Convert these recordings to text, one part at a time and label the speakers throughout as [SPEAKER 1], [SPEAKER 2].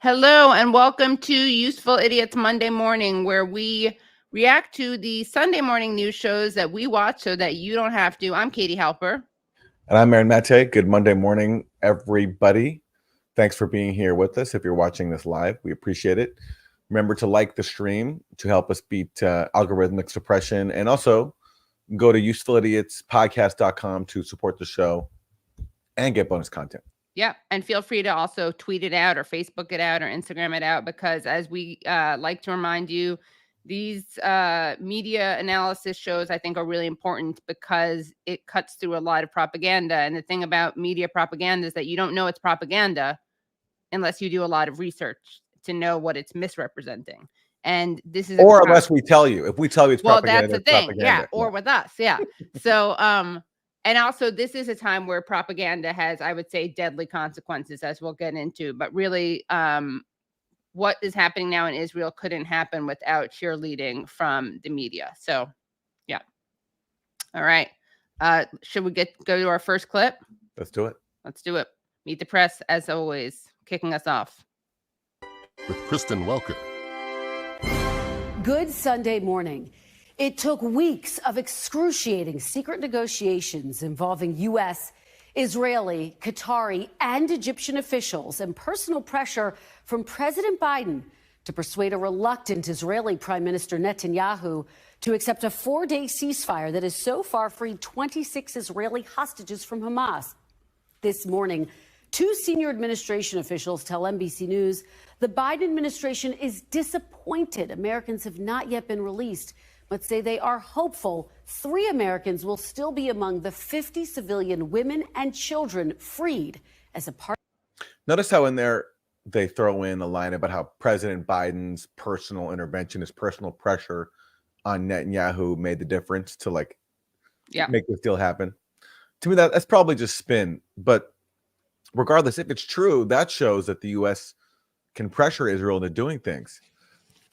[SPEAKER 1] Hello and welcome to Useful Idiots Monday Morning, where we react to the Sunday morning news shows that we watch so that you don't have to. I'm Katie Halper.
[SPEAKER 2] And I'm Aaron Maté. Good Monday morning, everybody. Thanks for being here with us. If you're watching this live, we appreciate it. Remember to like the stream to help us beat algorithmic suppression. And also go to usefulidiotspodcast.com to support the show and get bonus content.
[SPEAKER 1] Yeah, and feel free to also tweet it out or Facebook it out or Instagram it out, because as we like to remind you, these media analysis shows, I think, are really important because it cuts through a lot of propaganda. And the thing about media propaganda is that you don't know it's propaganda unless you do a lot of research to know what it's misrepresenting. And this is
[SPEAKER 2] unless we tell you. If we tell you it's propaganda,
[SPEAKER 1] that's the thing. Yeah, or with us. Yeah. So and also, this is a time where propaganda has, I would say, deadly consequences, as we'll get into. But really, what is happening now in Israel couldn't happen without cheerleading from the media. So, yeah. All right. Should we go to our first clip?
[SPEAKER 2] Let's do it.
[SPEAKER 1] Let's do it. Meet the Press, as always, kicking us off.
[SPEAKER 3] With Kristen Welker.
[SPEAKER 4] Good Sunday morning. It took weeks of excruciating secret negotiations involving U.S., Israeli, Qatari, and Egyptian officials and personal pressure from President Biden to persuade a reluctant Israeli Prime Minister Netanyahu to accept a 4-day ceasefire that has so far freed 26 Israeli hostages from Hamas. This morning, 2 senior administration officials tell NBC News the Biden administration is disappointed Americans have not yet been released, but say they are hopeful 3 Americans will still be among the 50 civilian women and children freed as a part.
[SPEAKER 2] Notice how in there they throw in a line about how President Biden's personal intervention, his personal pressure on Netanyahu made the difference to make this deal happen. To me, that's probably just spin. But regardless, if it's true, that shows that the U.S. can pressure Israel into doing things.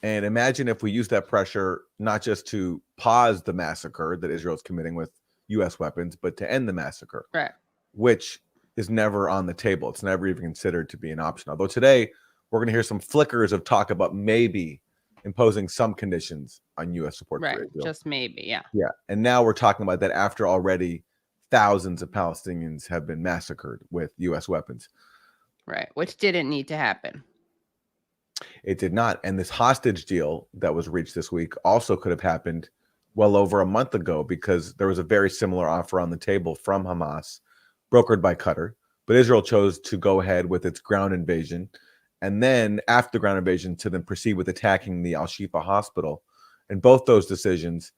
[SPEAKER 2] And imagine if we use that pressure not just to pause the massacre that Israel is committing with U.S. weapons, but to end the massacre,
[SPEAKER 1] right?
[SPEAKER 2] Which is never on the table. It's never even considered to be an option. Although today we're going to hear some flickers of talk about maybe imposing some conditions on U.S. support for Israel.
[SPEAKER 1] Just maybe, yeah.
[SPEAKER 2] Yeah, and now we're talking about that after already thousands of Palestinians have been massacred with U.S. weapons.
[SPEAKER 1] Right, which didn't need to happen.
[SPEAKER 2] It did not. And this hostage deal that was reached this week also could have happened well over a month ago, because there was a very similar offer on the table from Hamas, brokered by Qatar. But Israel chose to go ahead with its ground invasion. And then after the ground invasion, to then proceed with attacking the Al-Shifa hospital. And both those decisions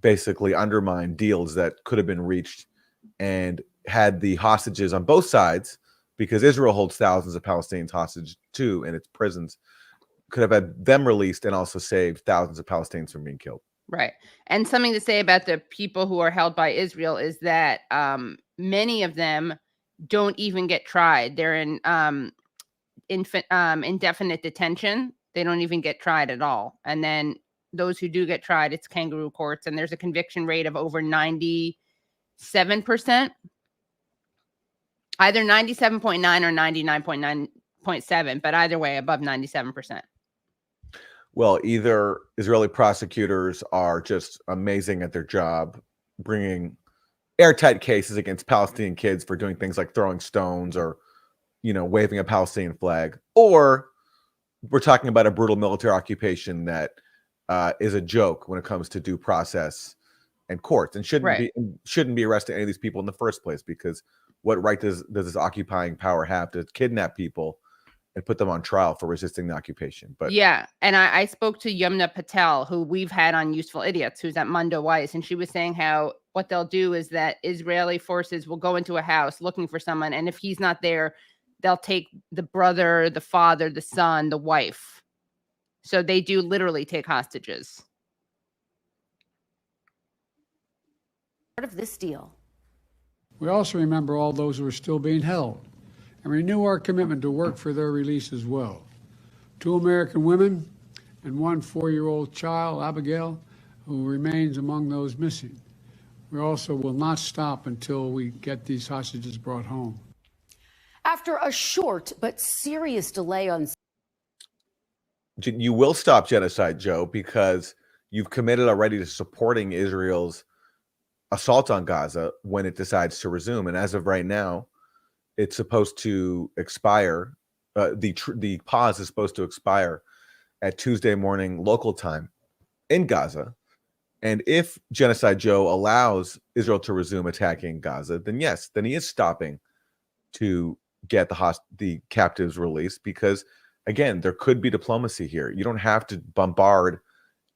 [SPEAKER 2] basically undermined deals that could have been reached and had the hostages on both sides, because Israel holds thousands of Palestinians hostage too in its prisons, could have had them released and also saved thousands of Palestinians from being killed.
[SPEAKER 1] Right. And something to say about the people who are held by Israel is that many of them don't even get tried. They're in indefinite detention. They don't even get tried at all. And then those who do get tried, it's kangaroo courts. And there's a conviction rate of over 97%. Either 97.9 or 99.9.7, but either way, above 97%.
[SPEAKER 2] Well, either Israeli prosecutors are just amazing at their job, bringing airtight cases against Palestinian kids for doing things like throwing stones or, waving a Palestinian flag, or we're talking about a brutal military occupation that is a joke when it comes to due process and courts, and shouldn't be arresting any of these people in the first place, because what right does this occupying power have to kidnap people and put them on trial for resisting the occupation? But
[SPEAKER 1] yeah, and I spoke to Yumna Patel, who we've had on Useful Idiots, who's at Mundo Weiss, and she was saying how what they'll do is that Israeli forces will go into a house looking for someone, and if he's not there, they'll take the brother, the father, the son, the wife. So they do literally take hostages.
[SPEAKER 4] Part of this deal.
[SPEAKER 5] We also remember all those who are still being held and renew our commitment to work for their release as well. 2 American women and 1 4-year-old child, Abigail, who remains among those missing. We also will not stop until we get these hostages brought home.
[SPEAKER 4] After a short but serious delay on
[SPEAKER 2] You will stop genocide, Joe, because you've committed already to supporting Israel's assault on Gaza when it decides to resume. And as of right now, it's supposed to expire. The pause is supposed to expire at Tuesday morning local time in Gaza. And if Genocide Joe allows Israel to resume attacking Gaza, then yes, then he is stopping to get the captives released, because again, there could be diplomacy here. You don't have to bombard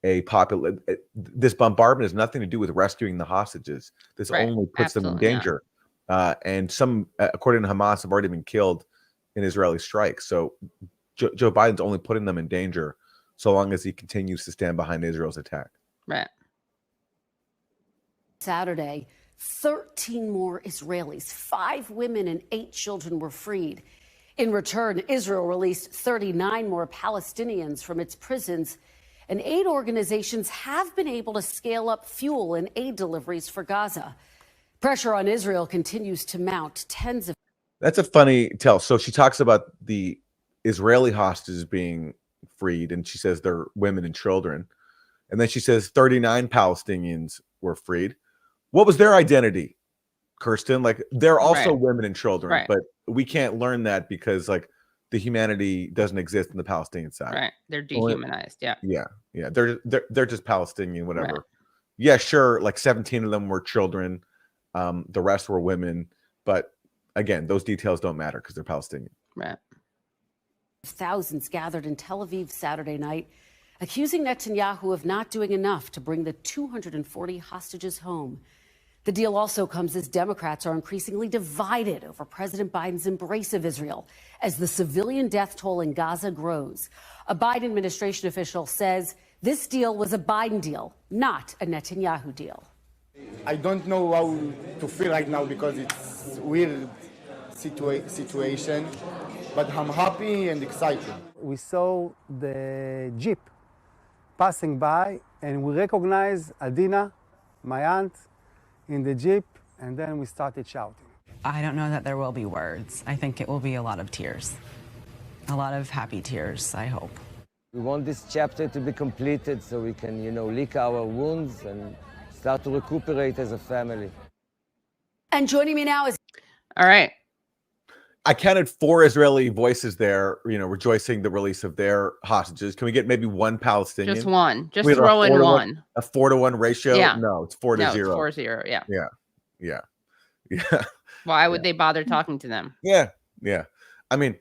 [SPEAKER 2] this bombardment has nothing to do with rescuing the hostages. This only puts them in danger. And some, according to Hamas, have already been killed in Israeli strikes. So Joe Biden's only putting them in danger so long as he continues to stand behind Israel's attack.
[SPEAKER 1] Right.
[SPEAKER 4] Saturday, 13 more Israelis, 5 women and 8 children were freed. In return, Israel released 39 more Palestinians from its prisons, and aid organizations have been able to scale up fuel and aid deliveries for Gaza. Pressure on Israel continues to mount.
[SPEAKER 2] That's a funny tell. So she talks about the Israeli hostages being freed, and she says they're women and children. And then she says 39 Palestinians were freed. What was their identity, Kirsten? Like, they're also women and children, but we can't learn that because, like, the humanity doesn't exist in the Palestinian side.
[SPEAKER 1] Right. They're dehumanized. Yeah.
[SPEAKER 2] Yeah. They're just Palestinian, whatever. Right. Yeah, sure. Like 17 of them were children. The rest were women. But again, those details don't matter because they're Palestinian.
[SPEAKER 1] Right.
[SPEAKER 4] Thousands gathered in Tel Aviv Saturday night, accusing Netanyahu of not doing enough to bring the 240 hostages home. The deal also comes as Democrats are increasingly divided over President Biden's embrace of Israel as the civilian death toll in Gaza grows. A Biden administration official says this deal was a Biden deal, not a Netanyahu deal.
[SPEAKER 6] I don't know how to feel right now because it's a weird situation, but I'm happy and excited.
[SPEAKER 7] We saw the Jeep passing by and we recognized Adina, my aunt, in the Jeep, and then we started shouting.
[SPEAKER 8] I don't know that there will be words. I think it will be a lot of tears. A lot of happy tears, I hope.
[SPEAKER 9] We want this chapter to be completed so we can, lick our wounds and start to recuperate as a family.
[SPEAKER 4] And joining me now is...
[SPEAKER 1] All right.
[SPEAKER 2] I counted 4 Israeli voices there, rejoicing the release of their hostages. Can we get maybe one Palestinian?
[SPEAKER 1] Just one. Just throw in one.
[SPEAKER 2] A 4-to-1 ratio?
[SPEAKER 1] Yeah.
[SPEAKER 2] No, it's 4-0.
[SPEAKER 1] It's 4-0. Yeah.
[SPEAKER 2] Yeah.
[SPEAKER 1] Why would they bother talking to them?
[SPEAKER 2] Yeah. I mean,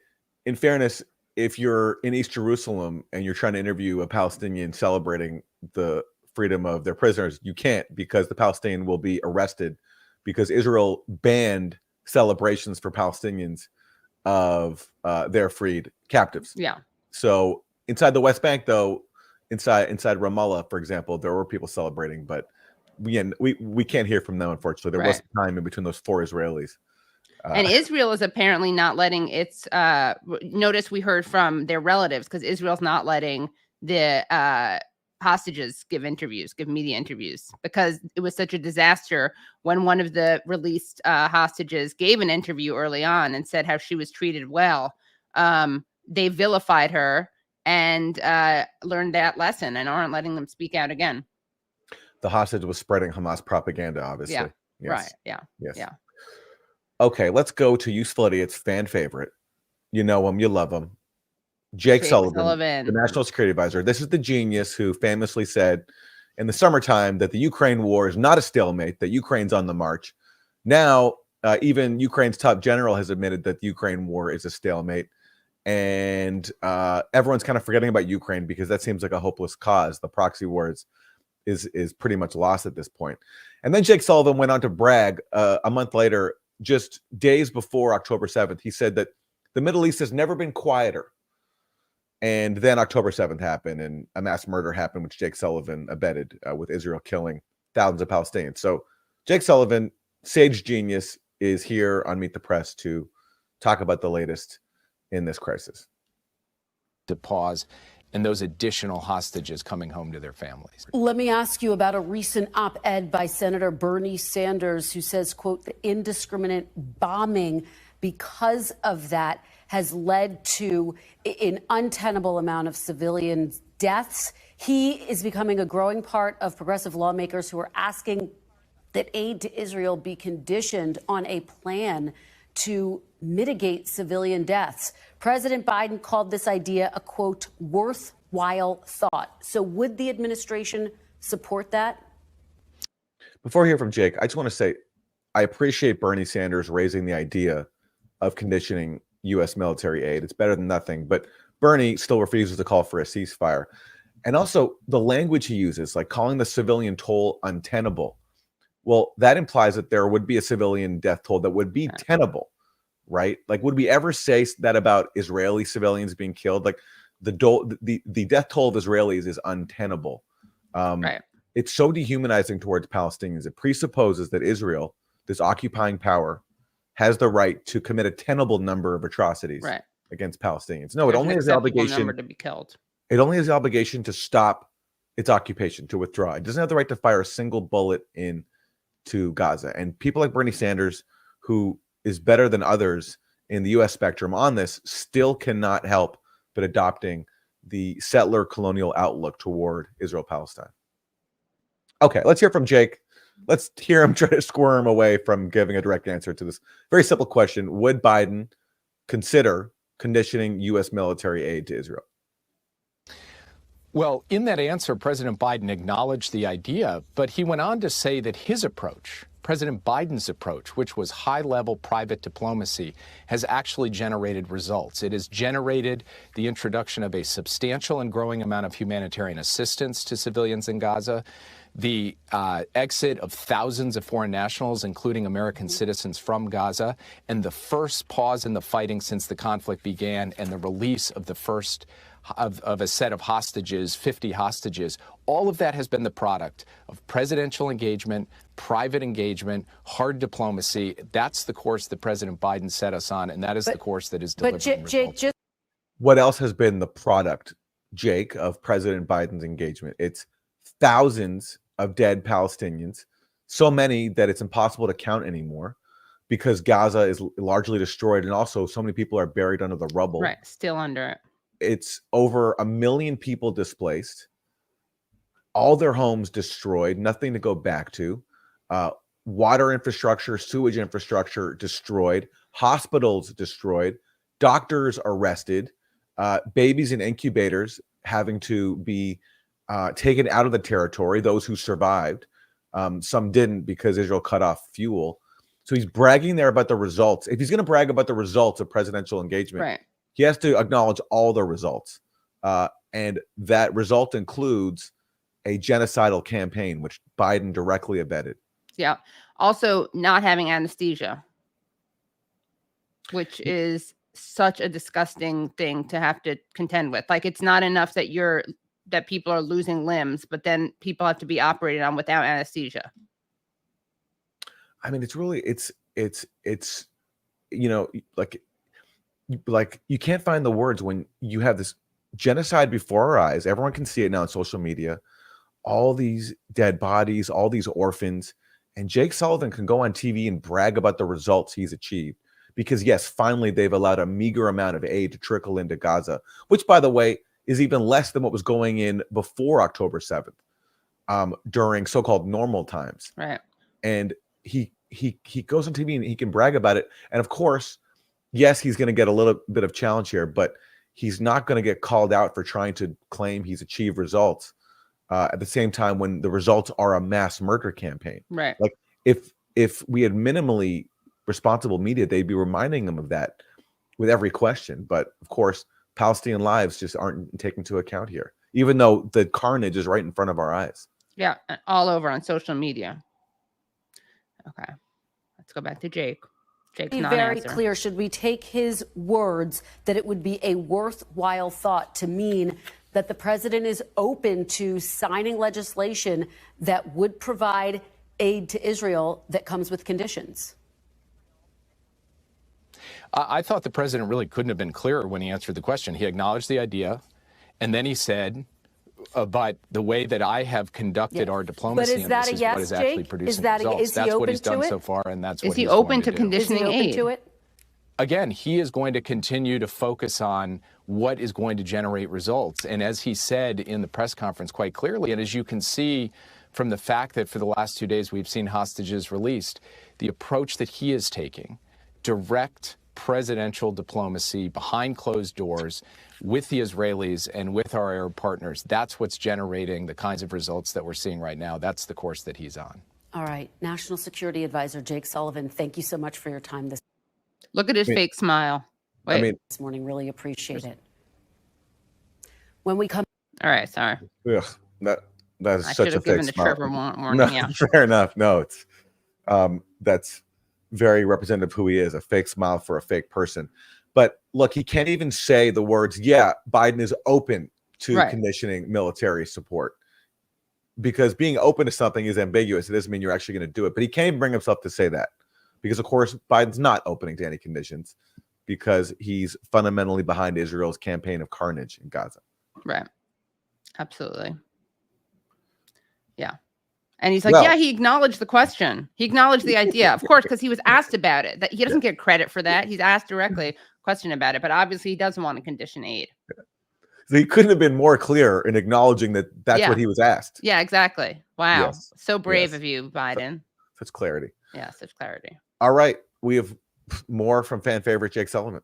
[SPEAKER 2] in fairness, if you're in East Jerusalem and you're trying to interview a Palestinian celebrating the freedom of their prisoners, you can't, because the Palestinian will be arrested because Israel banned celebrations for Palestinians of their freed captives.
[SPEAKER 1] Yeah.
[SPEAKER 2] So inside the West Bank, though, inside Ramallah, for example, there were people celebrating, but we can't hear from them, unfortunately. There was time in between those 4 Israelis.
[SPEAKER 1] And Israel is apparently not letting its notice we heard from their relatives, because Israel's not letting the hostages give media interviews, because it was such a disaster when one of the released hostages gave an interview early on and said how she was treated well. They vilified her and learned that lesson and aren't letting them speak out again.
[SPEAKER 2] The hostage was spreading Hamas propaganda, obviously.
[SPEAKER 1] Yeah.
[SPEAKER 2] Yes.
[SPEAKER 1] Right. Yeah.
[SPEAKER 2] Yes.
[SPEAKER 1] Yeah.
[SPEAKER 2] Okay, let's go to Useful Idiot's fan favorite. You know him, you love him. Jake Sullivan, the National Security Advisor. This is the genius who famously said in the summertime that the Ukraine war is not a stalemate, that Ukraine's on the march. Now, even Ukraine's top general has admitted that the Ukraine war is a stalemate. And everyone's kind of forgetting about Ukraine because that seems like a hopeless cause. The proxy wars is pretty much lost at this point. And then Jake Sullivan went on to brag a month later, just days before October 7th. He said that the Middle East has never been quieter. And then October 7th happened and a mass murder happened, which Jake Sullivan abetted, with Israel killing thousands of Palestinians. So Jake Sullivan, sage genius, is here on Meet the Press to talk about the latest in this crisis.
[SPEAKER 10] To pause and those additional hostages coming home to their families.
[SPEAKER 4] Let me ask you about a recent op-ed by Senator Bernie Sanders, who says, quote, the indiscriminate bombing because of that has led to an untenable amount of civilian deaths. He is becoming a growing part of progressive lawmakers who are asking that aid to Israel be conditioned on a plan to mitigate civilian deaths. President Biden called this idea a, quote, worthwhile thought. So would the administration support that?
[SPEAKER 2] Before I hear from Jake, I just want to say I appreciate Bernie Sanders raising the idea of conditioning U.S. military aid. It's better than nothing. But Bernie still refuses to call for a ceasefire. And also the language he uses, like calling the civilian toll untenable. Well, that implies that there would be a civilian death toll that would be tenable, right? Like, would we ever say that about Israeli civilians being killed? Like, the death toll of Israelis is untenable.
[SPEAKER 1] Right.
[SPEAKER 2] It's so dehumanizing towards Palestinians. It presupposes that Israel, this occupying power, has the right to commit a tenable number of atrocities against Palestinians. No, it only has the obligation
[SPEAKER 1] to be killed.
[SPEAKER 2] It only has the obligation to stop its occupation, to withdraw. It doesn't have the right to fire a single bullet into Gaza. And people like Bernie Sanders, who is better than others in the U.S. spectrum on this, still cannot help but adopting the settler colonial outlook toward Israel-Palestine. Okay, let's hear from Jake. Let's hear him try to squirm away from giving a direct answer to this very simple question. Would Biden consider conditioning U.S. military aid to Israel?
[SPEAKER 10] Well, in that answer, President Biden acknowledged the idea, but he went on to say that his approach, President Biden's approach, which was high-level private diplomacy, has actually generated results. It has generated the introduction of a substantial and growing amount of humanitarian assistance to civilians in Gaza, the exit of thousands of foreign nationals, including American citizens, from Gaza, and the first pause in the fighting since the conflict began, and the release of the first of a set of hostages, 50 hostages. All of that has been the product of presidential engagement, private engagement, hard diplomacy. That's the course that President Biden set us on, and that is the course that is delivering results.
[SPEAKER 2] What else has been the product, Jake, of President Biden's engagement? It's thousands of dead Palestinians, so many that it's impossible to count anymore because Gaza is largely destroyed, and also so many people are buried under the rubble.
[SPEAKER 1] Right, still under it.
[SPEAKER 2] It's over 1 million people displaced, all their homes destroyed, nothing to go back to, water infrastructure, sewage infrastructure destroyed, hospitals destroyed, doctors arrested, babies in incubators having to be taken out of the territory, those who survived. Some didn't because Israel cut off fuel. So he's bragging there about the results. If he's going to brag about the results of presidential engagement, he has to acknowledge all the results. And that result includes a genocidal campaign, which Biden directly abetted.
[SPEAKER 1] Yeah. Also, not having anesthesia, which is such a disgusting thing to have to contend with. Like, it's not enough that people are losing limbs, but then people have to be operated on without anesthesia.
[SPEAKER 2] I mean, it's you know, like you can't find the words when you have this genocide before our eyes. Everyone can see it now on social media, all these dead bodies, all these orphans, and Jake Sullivan can go on TV and brag about the results he's achieved because, yes, finally they've allowed a meager amount of aid to trickle into Gaza, which, by the way, is even less than what was going in before October 7th, during so-called normal times.
[SPEAKER 1] Right.
[SPEAKER 2] And he goes on TV and he can brag about it. And of course, yes, he's going to get a little bit of challenge here, but he's not going to get called out for trying to claim he's achieved results at the same time when the results are a mass murder campaign.
[SPEAKER 1] Right.
[SPEAKER 2] Like if we had minimally responsible media, they'd be reminding him of that with every question. But of course, Palestinian lives just aren't taken into account here, even though the carnage is right in front of our eyes.
[SPEAKER 1] Yeah, all over on social media. Okay, let's go back to Jake. Jake's
[SPEAKER 4] Be very clear. Should we take his words that it would be a worthwhile thought to mean that the president is open to signing legislation that would provide aid to Israel that comes with conditions?
[SPEAKER 10] I thought the president really couldn't have been clearer when he answered the question. He acknowledged the idea, and then he said, but the way that I have conducted our diplomacy on this is what is actually producing results. That's what he's done so far, and that's what he's going to do.
[SPEAKER 1] Is he open to conditioning aid?
[SPEAKER 10] again, he is going to continue to focus on what is going to generate results. And as he said in the press conference quite clearly, and as you can see from the fact that for the last 2 days we've seen hostages released, the approach that he is taking, direct presidential diplomacy behind closed doors with the Israelis and with our Arab partners, that's what's generating the kinds of results that we're seeing right now. That's the course that he's on.
[SPEAKER 4] All right. National Security Advisor Jake Sullivan, thank you so much for your time this
[SPEAKER 1] Look at his fake smile. Wait.
[SPEAKER 4] this morning. Really appreciate it. When we come.
[SPEAKER 1] All right. Sorry.
[SPEAKER 2] Ugh, that's
[SPEAKER 1] I
[SPEAKER 2] such
[SPEAKER 1] should
[SPEAKER 2] a
[SPEAKER 1] have
[SPEAKER 2] fake
[SPEAKER 1] given the
[SPEAKER 2] smile.
[SPEAKER 1] Trevor warning.
[SPEAKER 2] No,
[SPEAKER 1] Yeah.
[SPEAKER 2] fair enough. No, it's that's very representative of who he is, a fake smile for a fake person. But look, he can't even say the words, yeah, Biden is open to conditioning military support, because being open to something is ambiguous. It doesn't mean you're actually going to do it. But he can't even bring himself to say that, because, of course, Biden's not opening to any conditions, because he's fundamentally behind Israel's campaign of carnage in Gaza.
[SPEAKER 1] Right. Absolutely. Yeah. And he's like, yeah, he acknowledged the question. He acknowledged the idea, of course, because he was asked about it. That he doesn't get credit for that. He's asked directly a question about it, but obviously he doesn't want to condition aid.
[SPEAKER 2] So he couldn't have been more clear in acknowledging that that's what he was asked.
[SPEAKER 1] Yeah, exactly. Wow.
[SPEAKER 2] Yes.
[SPEAKER 1] So brave of you, Biden.
[SPEAKER 2] Such clarity.
[SPEAKER 1] Yeah, such clarity.
[SPEAKER 2] All right. We have more from fan favorite Jake Sullivan.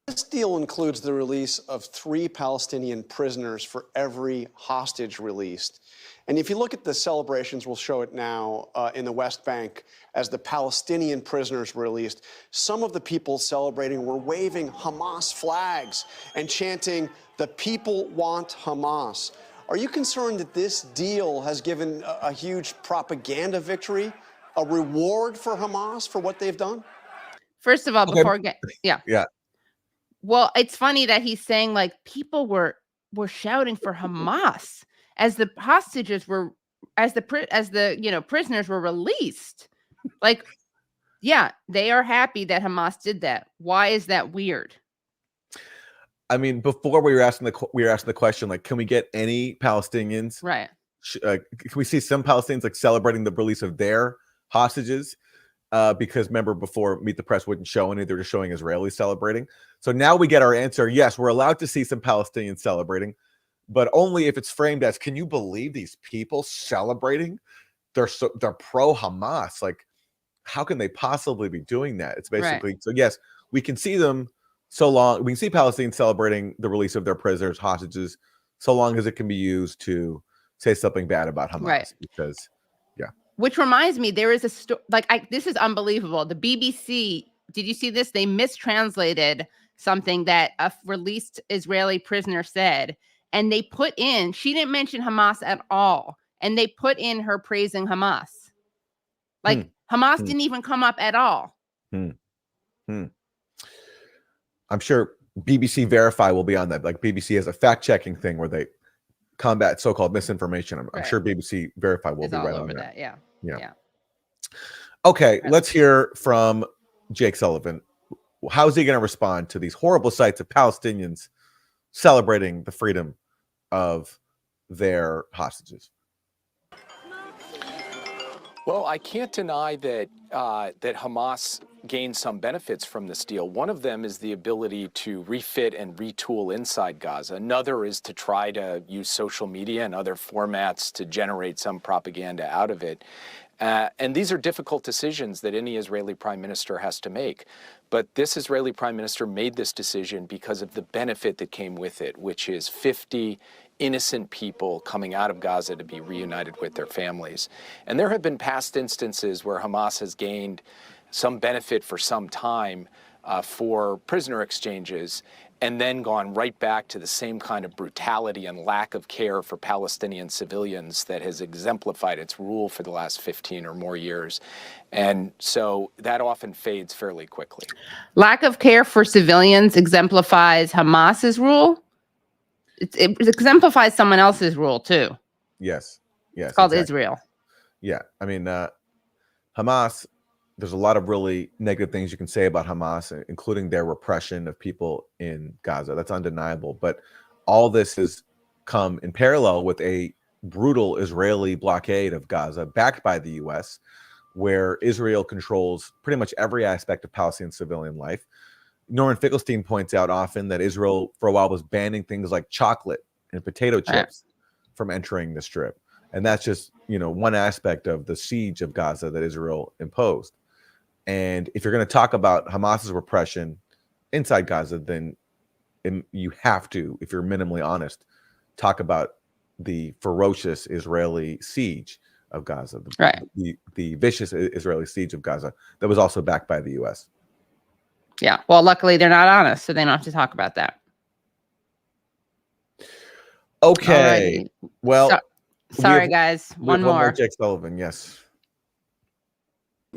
[SPEAKER 11] This deal includes the release of 3 Palestinian prisoners for every hostage released. And if you look at the celebrations, we'll show it now in the West Bank, as the Palestinian prisoners were released, some of the people celebrating were waving Hamas flags and chanting, "The people want Hamas." Are you concerned that this deal has given a huge propaganda victory, a reward for Hamas for what they've done?
[SPEAKER 1] First of all, before
[SPEAKER 2] Yeah.
[SPEAKER 1] Well, it's funny that he's saying like people were shouting for Hamas as the hostages were, as the prisoners were released. Like, yeah, they are happy that Hamas did that. Why is that weird?
[SPEAKER 2] I mean, before we were asking the question, like, can we get any Palestinians?
[SPEAKER 1] Right.
[SPEAKER 2] Can we see some Palestinians like celebrating the release of their hostages? Because remember, before Meet the Press wouldn't show any, they're just showing Israelis celebrating. So now we get our answer. Yes, we're allowed to see some Palestinians celebrating, but only if it's framed as, can you believe these people celebrating? They're pro Hamas. Like, how can they possibly be doing that? It's basically, so yes, we can see them so long. We can see Palestinians celebrating the release of their prisoners, hostages, so long as it can be used to say something bad about Hamas.
[SPEAKER 1] Right.
[SPEAKER 2] Because, yeah.
[SPEAKER 1] Which reminds me, there is a story, this is unbelievable. The BBC, did you see this? They mistranslated something that a released Israeli prisoner said, and they put in, she didn't mention Hamas at all, and they put in her praising Hamas. Like, Hamas didn't even come up at all.
[SPEAKER 2] I'm sure BBC Verify will be on that. Like, BBC has a fact-checking thing where they combat so-called misinformation. I'm sure BBC Verify will be right on that.
[SPEAKER 1] Yeah.
[SPEAKER 2] Okay, let's hear from Jake Sullivan. How is he going to respond to these horrible sights of Palestinians celebrating the freedom of their hostages?
[SPEAKER 10] Well, I can't deny that that Hamas gained some benefits from this deal. One of them is the ability to refit and retool inside Gaza. Another is to try to use social media and other formats to generate some propaganda out of it. And these are difficult decisions that any Israeli prime minister has to make. But this Israeli prime minister made this decision because of the benefit that came with it, which is 50 innocent people coming out of Gaza to be reunited with their families. And there have been past instances where Hamas has gained some benefit for some time for prisoner exchanges, and then gone right back to the same kind of brutality and lack of care for Palestinian civilians that has exemplified its rule for the last 15 or more years. And so that often fades fairly quickly.
[SPEAKER 1] Lack of care for civilians exemplifies Hamas's rule. It exemplifies someone else's rule too.
[SPEAKER 2] Yes.
[SPEAKER 1] It's called Israel.
[SPEAKER 2] Yeah. I mean, Hamas, there's a lot of really negative things you can say about Hamas, including their repression of people in Gaza. That's undeniable. But all this has come in parallel with a brutal Israeli blockade of Gaza, backed by the U.S., where Israel controls pretty much every aspect of Palestinian civilian life. Norman Finkelstein points out often that Israel for a while was banning things like chocolate and potato chips from entering the Strip. And that's just, one aspect of the siege of Gaza that Israel imposed. And if you're going to talk about Hamas's repression inside Gaza, then you have to, if you're minimally honest, talk about the ferocious Israeli siege of Gaza, the vicious Israeli siege of Gaza that was also backed by the U.S.
[SPEAKER 1] Yeah. Well, luckily they're not honest, so they don't have to talk about that.
[SPEAKER 2] Okay.
[SPEAKER 1] Alrighty.
[SPEAKER 2] Well,
[SPEAKER 1] sorry, guys. One more.
[SPEAKER 2] Jake Sullivan. Yes.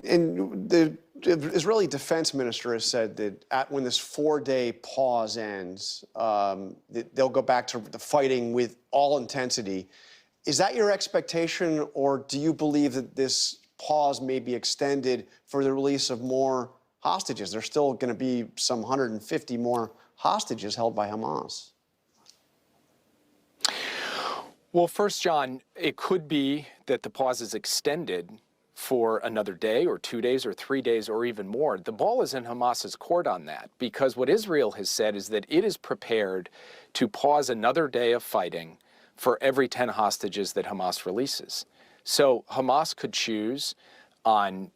[SPEAKER 11] And the Israeli defense minister has said that when this 4-day pause ends, they'll go back to the fighting with all intensity. Is that your expectation, or do you believe that this pause may be extended for the release of more hostages? There's still going to be some 150 more hostages held by Hamas.
[SPEAKER 10] Well, first, John, it could be that the pause is extended for another day or 2 days or 3 days or even more. The ball is in Hamas's court on that, because what Israel has said is that it is prepared to pause another day of fighting for every 10 hostages that Hamas releases. So Hamas could choose on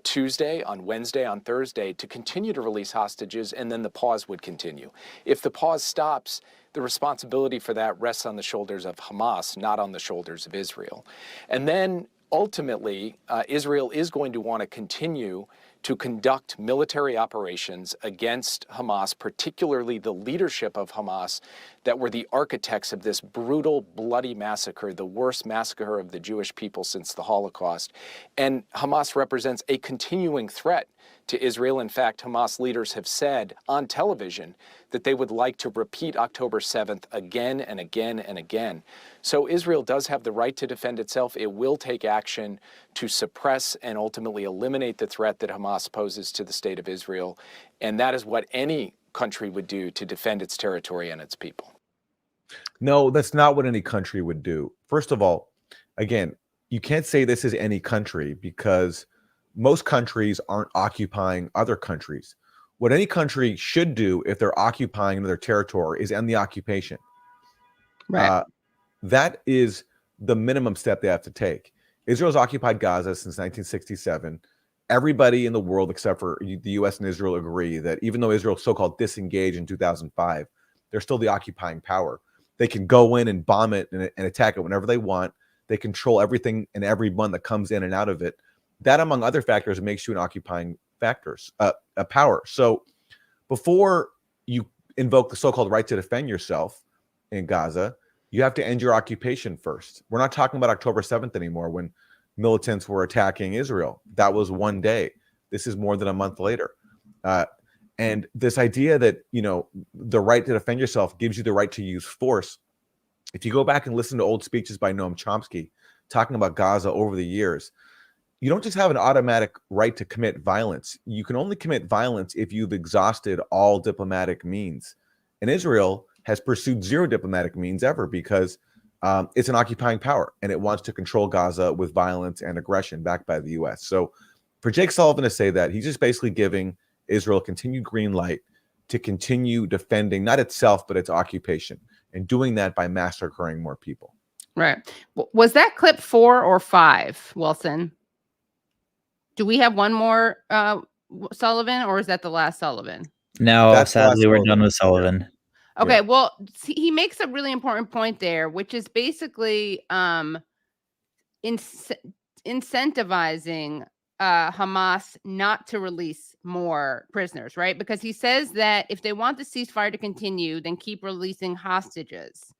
[SPEAKER 10] Tuesday, on Wednesday, on Thursday to continue to release hostages, and then the pause would continue. If the pause stops, the responsibility for that rests on the shoulders of Hamas, not on the shoulders of Israel. And then ultimately, Israel is going to want to continue to conduct military operations against Hamas, particularly the leadership of Hamas that were the architects of this brutal, bloody massacre, the worst massacre of the Jewish people since the Holocaust. And Hamas represents a continuing threat to Israel. In fact, Hamas leaders have said on television that they would like to repeat October 7th again and again and again. So Israel does have the right to defend itself. It will take action to suppress and ultimately eliminate the threat that Hamas poses to the state of Israel. And that is what any country would do to defend its territory and its people.
[SPEAKER 2] No, that's not what any country would do. First of all, again, you can't say this is any country because most countries aren't occupying other countries. What any country should do if they're occupying another territory is end the occupation.
[SPEAKER 1] Right.
[SPEAKER 2] That is the minimum step they have to take. Israel's occupied Gaza since 1967. Everybody in the world except for the U.S. and Israel agree that even though Israel so-called disengaged in 2005, they're still the occupying power. They can go in and bomb it and attack it whenever they want. They control everything and everyone that comes in and out of it. That, among other factors, makes you an occupying a power. So before you invoke the so-called right to defend yourself in Gaza, you have to end your occupation first. We're not talking about October 7th anymore when militants were attacking Israel. That was one day. This is more than a month later. And this idea that, the right to defend yourself gives you the right to use force. If you go back and listen to old speeches by Noam Chomsky talking about Gaza over the years, you don't just have an automatic right to commit violence. You can only commit violence if you've exhausted all diplomatic means. And Israel has pursued zero diplomatic means ever because it's an occupying power and it wants to control Gaza with violence and aggression backed by the U.S. So for Jake Sullivan to say that, he's just basically giving Israel a continued green light to continue defending not itself, but its occupation, and doing that by massacring more people.
[SPEAKER 1] Right. Was that clip 4 or 5, Wilson? Do we have one more Sullivan, or is that the last Sullivan?
[SPEAKER 12] No, sadly, we're done with Sullivan.
[SPEAKER 1] Okay, well, he makes a really important point there, which is basically incentivizing Hamas not to release more prisoners, right? Because he says that if they want the ceasefire to continue, then keep releasing hostages.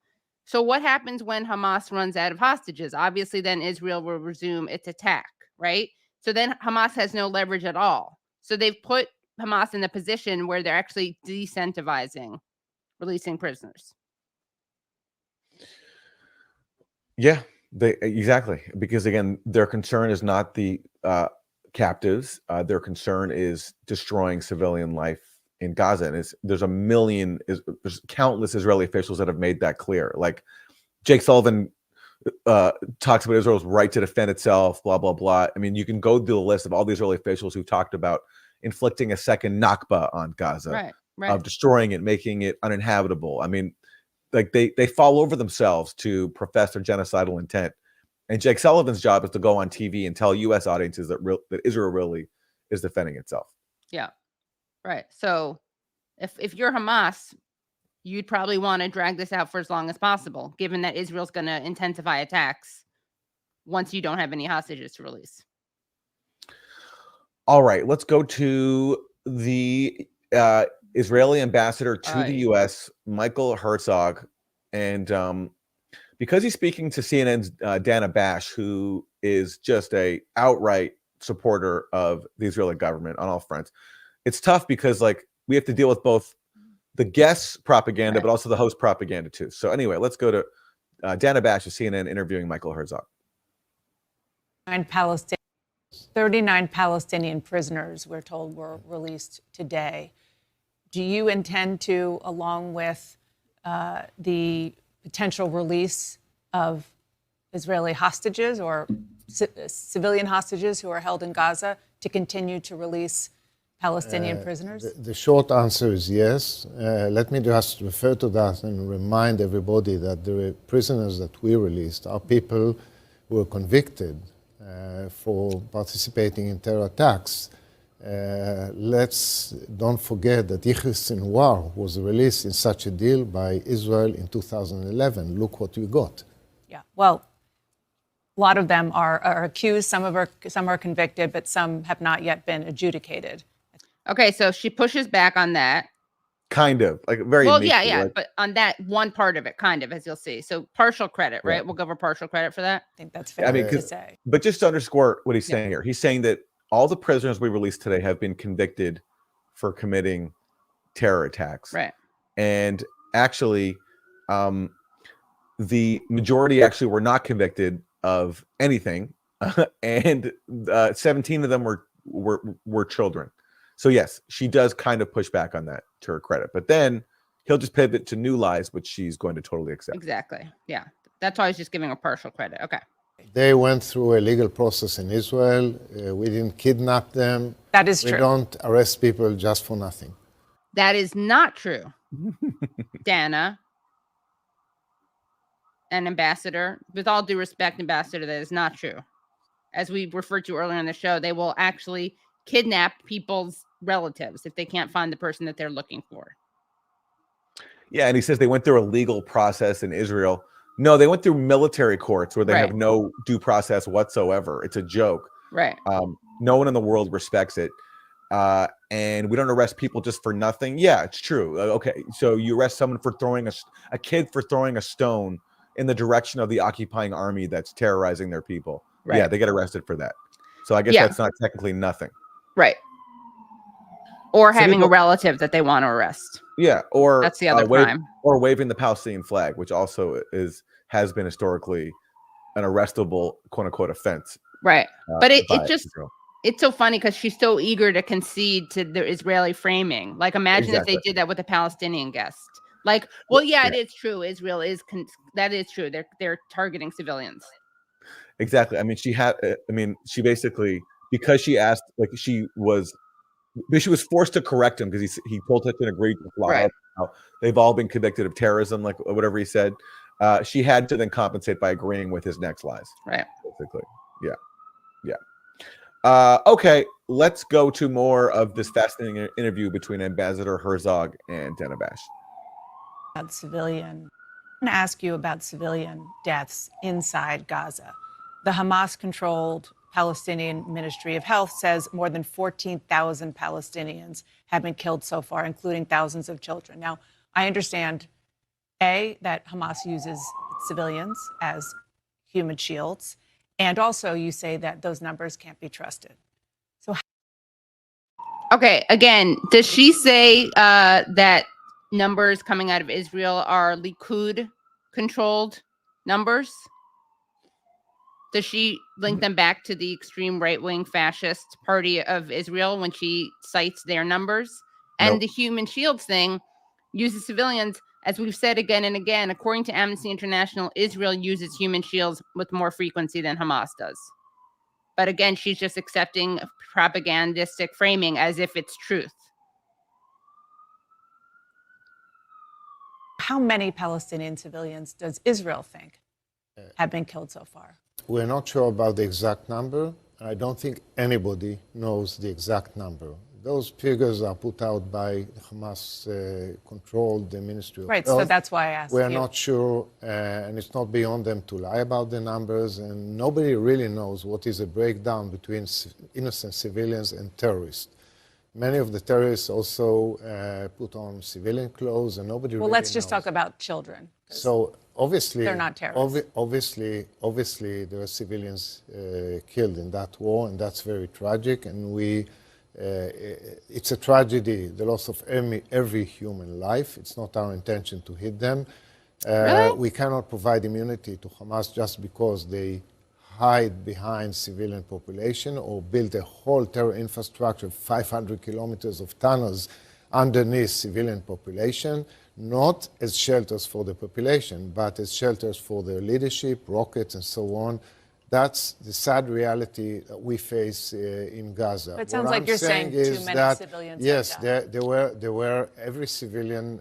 [SPEAKER 1] So what happens when Hamas runs out of hostages? Obviously, then Israel will resume its attack, right? So then Hamas has no leverage at all. So they've put Hamas in the position where they're actually decentivizing releasing prisoners.
[SPEAKER 2] Yeah, exactly. Because again, their concern is not the captives. Their concern is destroying civilian life in Gaza. And there's countless Israeli officials that have made that clear. Like Jake Sullivan talks about Israel's right to defend itself, blah, blah, blah. I mean, you can go through the list of all the Israeli officials who talked about inflicting a second Nakba on Gaza, of destroying it, making it uninhabitable. I mean, like they fall over themselves to profess their genocidal intent. And Jake Sullivan's job is to go on TV and tell U.S. audiences that Israel really is defending itself.
[SPEAKER 1] Yeah, right. So if you're Hamas, you'd probably want to drag this out for as long as possible, given that Israel's going to intensify attacks once you don't have any hostages to release.
[SPEAKER 2] All right, let's go to the Israeli ambassador to the U.S., Michael Herzog. And because he's speaking to CNN's Dana Bash, who is just a outright supporter of the Israeli government on all fronts, it's tough because like we have to deal with both the guests' propaganda, but also the host propaganda too. So anyway, let's go to Dana Bash of CNN interviewing Michael Herzog.
[SPEAKER 13] 39 Palestinian prisoners, we're told, were released today. Do you intend to, along with the potential release of Israeli hostages or civilian hostages who are held in Gaza, to continue to release Palestinian prisoners?
[SPEAKER 14] The short answer is yes. Let me just refer to that and remind everybody that the prisoners that we released are people who were convicted for participating in terror attacks. Let's don't forget that Yahya Sinwar was released in such a deal by Israel in 2011. Look what we got.
[SPEAKER 13] Yeah, well, a lot of them are accused, some are convicted, but some have not yet been adjudicated.
[SPEAKER 1] Okay, so she pushes back on that.
[SPEAKER 2] Kind of, like very
[SPEAKER 1] well,
[SPEAKER 2] meekly,
[SPEAKER 1] yeah,
[SPEAKER 2] like,
[SPEAKER 1] but on that one part of it, kind of, as you'll see. So partial credit, right?
[SPEAKER 2] Yeah.
[SPEAKER 1] We'll give her partial credit for that.
[SPEAKER 13] I think that's fair to say.
[SPEAKER 2] But just to underscore what he's saying here, he's saying that all the prisoners we released today have been convicted for committing terror attacks.
[SPEAKER 1] Right.
[SPEAKER 2] And actually, the majority actually were not convicted of anything, and 17 of them were children. So yes, she does kind of push back on that, to her credit. But then he'll just pivot to new lies, which she's going to totally accept.
[SPEAKER 1] Exactly. Yeah. That's why I was just giving her partial credit. Okay.
[SPEAKER 14] They went through a legal process in Israel. We didn't kidnap them.
[SPEAKER 13] That is true.
[SPEAKER 14] We don't arrest people just for nothing.
[SPEAKER 1] That is not true. Dana, an ambassador, with all due respect, ambassador, that is not true. As we referred to earlier in the show, they will actually kidnap people's relatives if they can't find the person that they're looking for.
[SPEAKER 2] Yeah, and he says they went through a legal process in Israel. No, they went through military courts where they have no due process whatsoever. It's a joke.
[SPEAKER 1] Right.
[SPEAKER 2] No one in the world respects it. And we don't arrest people just for nothing. Yeah, it's true. Okay, so you arrest someone for throwing a kid for throwing a stone in the direction of the occupying army that's terrorizing their people.
[SPEAKER 1] Right.
[SPEAKER 2] Yeah, they get arrested for that. So I guess that's not technically nothing.
[SPEAKER 1] Right. Or having a relative that they want to arrest.
[SPEAKER 2] Yeah, or
[SPEAKER 1] that's the other crime.
[SPEAKER 2] Or waving the Palestinian flag, which also has been historically an arrestable quote unquote offense.
[SPEAKER 1] Right. But it's so funny because she's so eager to concede to the Israeli framing. Like, imagine if they did that with a Palestinian guest. Like, well, yeah, it is true. Israel is that is true. They're targeting civilians.
[SPEAKER 2] Exactly. I mean, she basically, because she asked, like, she was forced to correct him because he told such an egregious lie. Right. They've all been convicted of terrorism, like whatever he said. She had to then compensate by agreeing with his next lies.
[SPEAKER 1] Right.
[SPEAKER 2] Basically. Yeah. Okay, let's go to more of this fascinating interview between Ambassador Herzog and Dana Bash.
[SPEAKER 13] I'm going to ask you about civilian deaths inside Gaza. The Hamas-controlled Palestinian Ministry of Health says more than 14,000 Palestinians have been killed so far, including thousands of children. Now, I understand, A, that Hamas uses civilians as human shields, and also you say that those numbers can't be trusted. So,
[SPEAKER 1] okay, again, does she say that numbers coming out of Israel are Likud-controlled numbers? Does she link them back to the extreme right-wing fascist party of Israel when she cites their numbers? And the human shields thing uses civilians. As we've said again and again, according to Amnesty International, Israel uses human shields with more frequency than Hamas does. But again, she's just accepting propagandistic framing as if it's truth.
[SPEAKER 13] How many Palestinian civilians does Israel think have been killed so far?
[SPEAKER 14] We're not sure about the exact number. I don't think anybody knows the exact number. Those figures are put out by Hamas-controlled Ministry of
[SPEAKER 13] Right,
[SPEAKER 14] Health.
[SPEAKER 13] so that's why I asked
[SPEAKER 14] We're
[SPEAKER 13] you.
[SPEAKER 14] not sure, and it's not beyond them to lie about the numbers, and nobody really knows what is a breakdown between innocent civilians and terrorists. Many of the terrorists also put on civilian clothes, and nobody
[SPEAKER 13] Well,
[SPEAKER 14] really
[SPEAKER 13] let's just
[SPEAKER 14] knows.
[SPEAKER 13] talk about children.
[SPEAKER 14] So obviously,
[SPEAKER 13] they're not terrorists.
[SPEAKER 14] Obviously, there are civilians killed in that war, and that's very tragic. And it's a tragedy, the loss of every human life. It's not our intention to hit them.
[SPEAKER 1] Really?
[SPEAKER 14] We cannot provide immunity to Hamas just because they hide behind civilian population or build a whole terror infrastructure, 500 kilometers of tunnels underneath civilian population, not as shelters for the population, but as shelters for their leadership, rockets, and so on. That's the sad reality that we face in Gaza.
[SPEAKER 13] But it sounds like you're saying too many civilians.
[SPEAKER 14] Yes, there were every civilian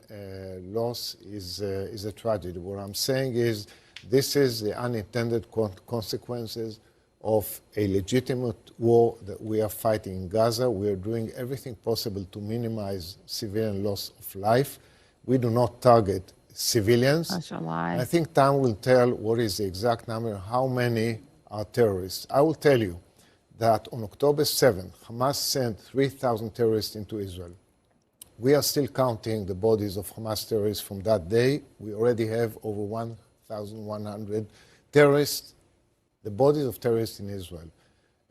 [SPEAKER 14] loss is a tragedy. What I'm saying is this is the unintended consequences of a legitimate war that we are fighting in Gaza. We are doing everything possible to minimize civilian loss of life. We do not target civilians.
[SPEAKER 1] That's a lie.
[SPEAKER 14] I think time will tell what is the exact number, how many are terrorists. I will tell you that on October 7th, Hamas sent 3,000 terrorists into Israel. We are still counting the bodies of Hamas terrorists from that day. We already have over 1,100 terrorists, the bodies of terrorists in Israel.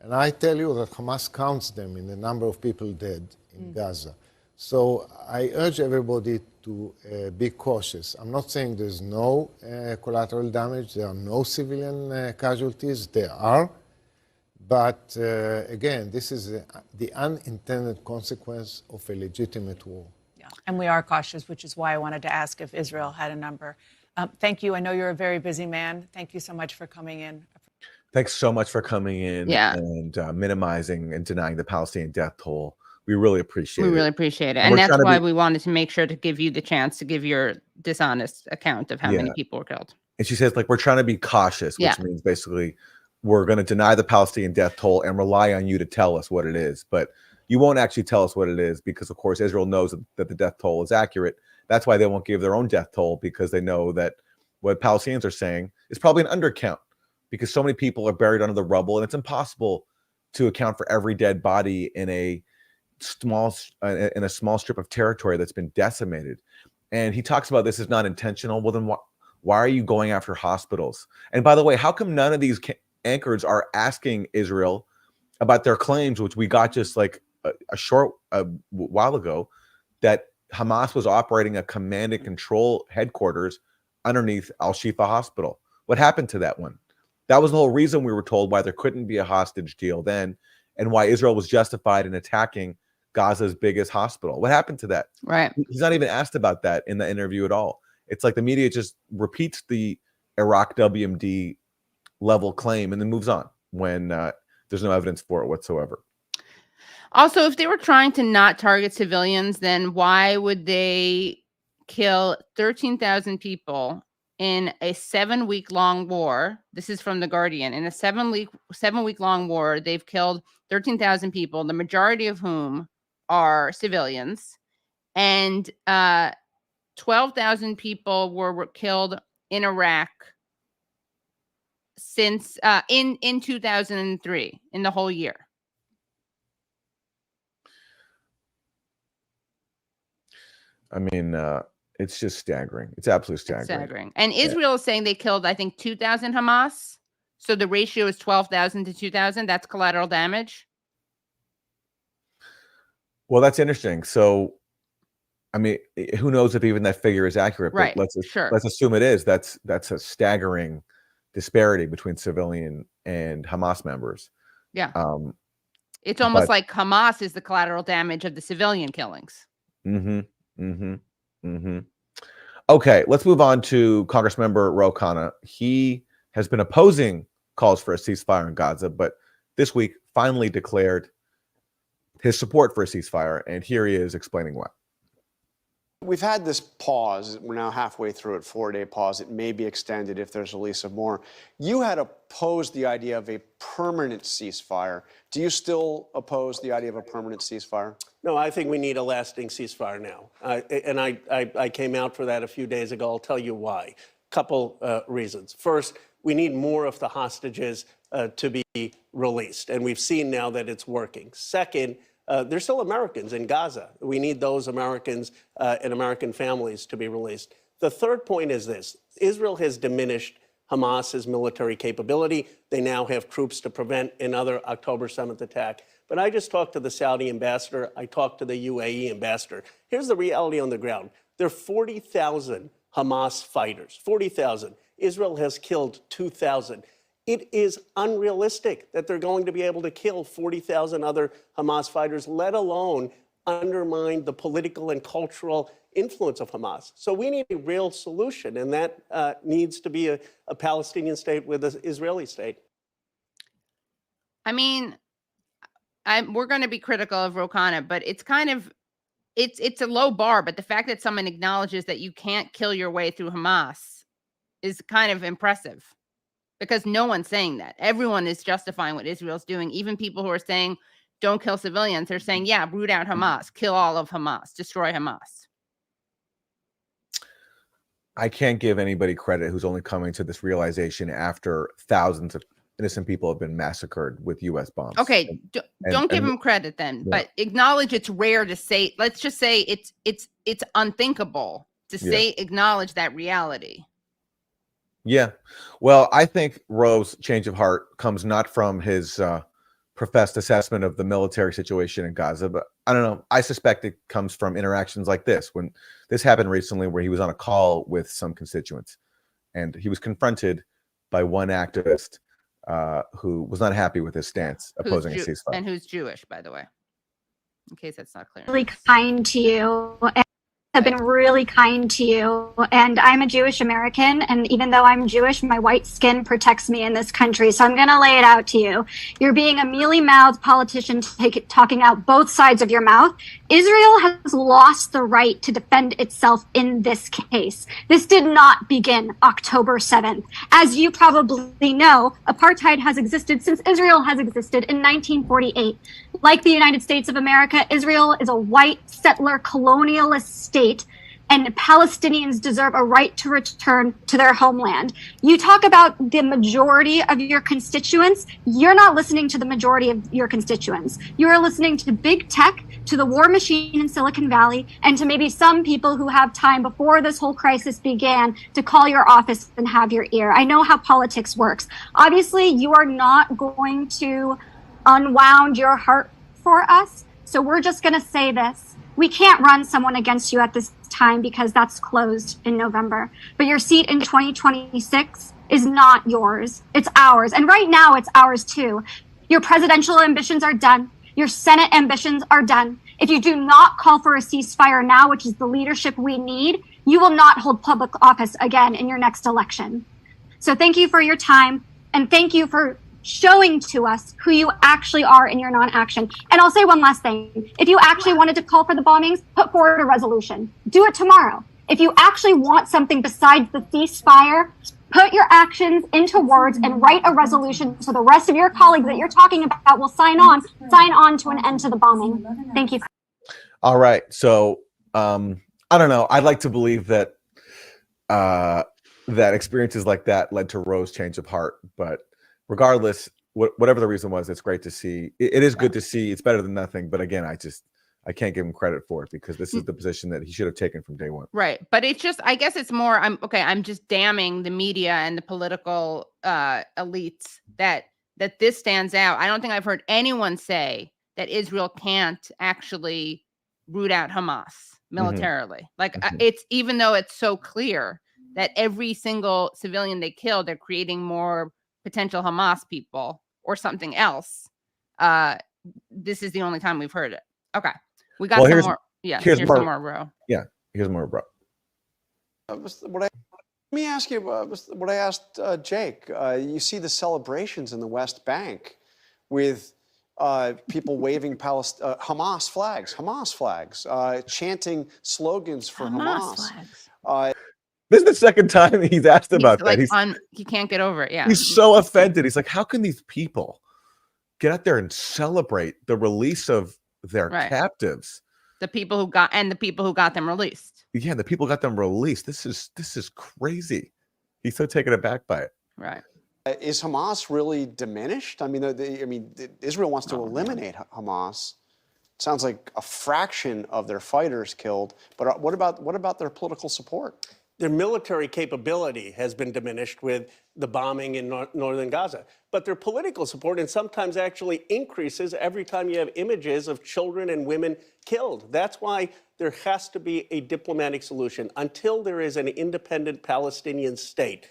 [SPEAKER 14] And I tell you that Hamas counts them in the number of people dead in Gaza. So I urge everybody to be cautious. I'm not saying there's no collateral damage. There are no civilian casualties. There are. But again, this is the unintended consequence of a legitimate war.
[SPEAKER 13] Yeah, and we are cautious, which is why I wanted to ask if Israel had a number. Thank you. I know you're a very busy man. Thank you so much for coming in.
[SPEAKER 2] Thanks so much for coming in and minimizing and denying the Palestinian death toll. We really appreciate it.
[SPEAKER 1] We really appreciate it. And that's why we wanted to make sure to give you the chance to give your dishonest account of how many people were killed.
[SPEAKER 2] And she says, like, we're trying to be cautious, which means basically we're going to deny the Palestinian death toll and rely on you to tell us what it is. But you won't actually tell us what it is because, of course, Israel knows that the death toll is accurate. That's why they won't give their own death toll, because they know that what Palestinians are saying is probably an undercount because so many people are buried under the rubble, and it's impossible to account for every dead body in a small strip of territory that's been decimated. And he talks about this is not intentional. Well, then why are you going after hospitals? And by the way, how come none of these anchors are asking Israel about their claims, which we got just like a short while ago, that Hamas was operating a command and control headquarters underneath Al-Shifa Hospital? What happened to that one? That was the whole reason we were told why there couldn't be a hostage deal then, and why Israel was justified in attacking Gaza's biggest hospital. What happened to that?
[SPEAKER 1] Right.
[SPEAKER 2] He's not even asked about that in the interview at all. It's like the media just repeats the Iraq WMD level claim and then moves on when there's no evidence for it whatsoever.
[SPEAKER 1] Also, if they were trying to not target civilians, then why would they kill 13,000 people in a 7-week-long war? This is from The Guardian. In a 7-week-long war, they've killed 13,000 people, the majority of whom are civilians, and 12,000 people were killed in Iraq since in 2003, in the whole year.
[SPEAKER 2] I mean, it's just staggering. It's absolutely staggering.
[SPEAKER 1] It's staggering. And Israel is saying they killed, I think, 2,000 Hamas. So the ratio is 12,000 to 2,000. That's collateral damage.
[SPEAKER 2] Well, that's interesting. So, I mean, who knows if even that figure is accurate?
[SPEAKER 1] Right.
[SPEAKER 2] But let's assume it is. That's a staggering disparity between civilian and Hamas members.
[SPEAKER 1] Yeah. It's almost like Hamas is the collateral damage of the civilian killings.
[SPEAKER 2] Okay, let's move on to Congressmember Ro Khanna. He has been opposing calls for a ceasefire in Gaza, but this week finally declared his support for a ceasefire, and here he is explaining why.
[SPEAKER 11] We've had this pause. We're now halfway through it, 4-day pause. It may be extended if there's release of more. You had opposed the idea of a permanent ceasefire. Do you still oppose the idea of a permanent ceasefire?
[SPEAKER 15] No, I think we need a lasting ceasefire now. I came out for that a few days ago. I'll tell you why. Couple reasons. First, we need more of the hostages to be released, and we've seen now that it's working. Second, there's still Americans in Gaza. We need those Americans and American families to be released. The third point is this. Israel has diminished Hamas's military capability. They now have troops to prevent another October 7th attack. But I just talked to the Saudi ambassador. I talked to the UAE ambassador. Here's the reality on the ground. There are 40,000 Hamas fighters, 40,000. Israel has killed 2,000. It is unrealistic that they're going to be able to kill 40,000 other Hamas fighters, let alone undermine the political and cultural influence of Hamas. So we need a real solution, and that needs to be a Palestinian state with an Israeli state.
[SPEAKER 1] I mean, we're going to be critical of Ro Khanna, but it's kind of, it's a low bar. But the fact that someone acknowledges that you can't kill your way through Hamas is kind of impressive, because no one's saying that. Everyone is justifying what Israel's doing. Even people who are saying, don't kill civilians, they're saying, yeah, root out Hamas, kill all of Hamas, destroy Hamas.
[SPEAKER 2] I can't give anybody credit who's only coming to this realization after thousands of innocent people have been massacred with U.S. bombs.
[SPEAKER 1] Okay, don't give them credit then, but acknowledge it's rare to say. Let's just say it's unthinkable to say, acknowledge that reality.
[SPEAKER 2] Yeah. Well, I think Ro's change of heart comes not from his professed assessment of the military situation in Gaza, but I don't know. I suspect it comes from interactions like this. When this happened recently, where he was on a call with some constituents, and he was confronted by one activist who was not happy with his stance opposing a ceasefire.
[SPEAKER 1] And who's Jewish, by the way, in case that's not clear.
[SPEAKER 16] Really kind to you. Have been really kind to you, and I'm a Jewish American, and even though I'm Jewish, my white skin protects me in this country, so I'm going to lay it out to you. You're being a mealy-mouthed politician talking out both sides of your mouth. Israel has lost the right to defend itself in this case. This did not begin October 7th. As you probably know, apartheid has existed since Israel has existed in 1948. Like the United States of America, Israel is a white settler colonialist state, and Palestinians deserve a right to return to their homeland. You talk about the majority of your constituents. You're not listening to the majority of your constituents. You are listening to big tech, to the war machine in Silicon Valley, and to maybe some people who have time before this whole crisis began to call your office and have your ear. I know how politics works. Obviously, you are not going to unwound your heart for us. So we're just going to say this. We can't run someone against you at this time because that's closed in November. But your seat in 2026 is not yours. It's ours. And right now it's ours too. Your presidential ambitions are done. Your Senate ambitions are done. If you do not call for a ceasefire now, which is the leadership we need, you will not hold public office again in your next election. So thank you for your time, and thank you for showing to us who you actually are in your non-action. And I'll say one last thing. If you actually wanted to call for the bombings, put forward a resolution. Do it tomorrow. If you actually want something besides the ceasefire, put your actions into words and write a resolution so the rest of your colleagues that you're talking about will sign on to an end to the bombing. Thank you.
[SPEAKER 2] All right. So I don't know. I'd like to believe that that experiences like that led to Ro's change of heart, but regardless, whatever the reason was, it's great to see. It is good to see. It's better than nothing. But again, I can't give him credit for it because this is the position that he should have taken from day one.
[SPEAKER 1] Right. But it's just, I guess it's more, I'm just damning the media and the political elites that this stands out. I don't think I've heard anyone say that Israel can't actually root out Hamas militarily. It's, even though it's so clear that every single civilian they kill, they're creating more potential Hamas people or something else. This is the only time we've heard it. Okay. We got some more. Yeah. Here's some more, bro.
[SPEAKER 2] Yeah. Here's more, bro.
[SPEAKER 11] Let me ask you what I asked Jake. You see the celebrations in the West Bank with people waving Hamas flags, chanting slogans for Hamas.
[SPEAKER 2] This is the second time he's asked about that.
[SPEAKER 1] He can't get over it. Yeah,
[SPEAKER 2] he's so offended. He's like, how can these people get out there and celebrate the release of their captives?
[SPEAKER 1] The people who got them released.
[SPEAKER 2] Yeah, the people got them released. This is crazy. He's so taken aback by it.
[SPEAKER 1] Right.
[SPEAKER 11] Is Hamas really diminished? I mean, Israel wants to eliminate Hamas. It sounds like a fraction of their fighters killed. But what about their political support?
[SPEAKER 15] Their military capability has been diminished with the bombing in northern Gaza. But their political support, and sometimes actually increases every time you have images of children and women killed. That's why there has to be a diplomatic solution. Until there is an independent Palestinian state,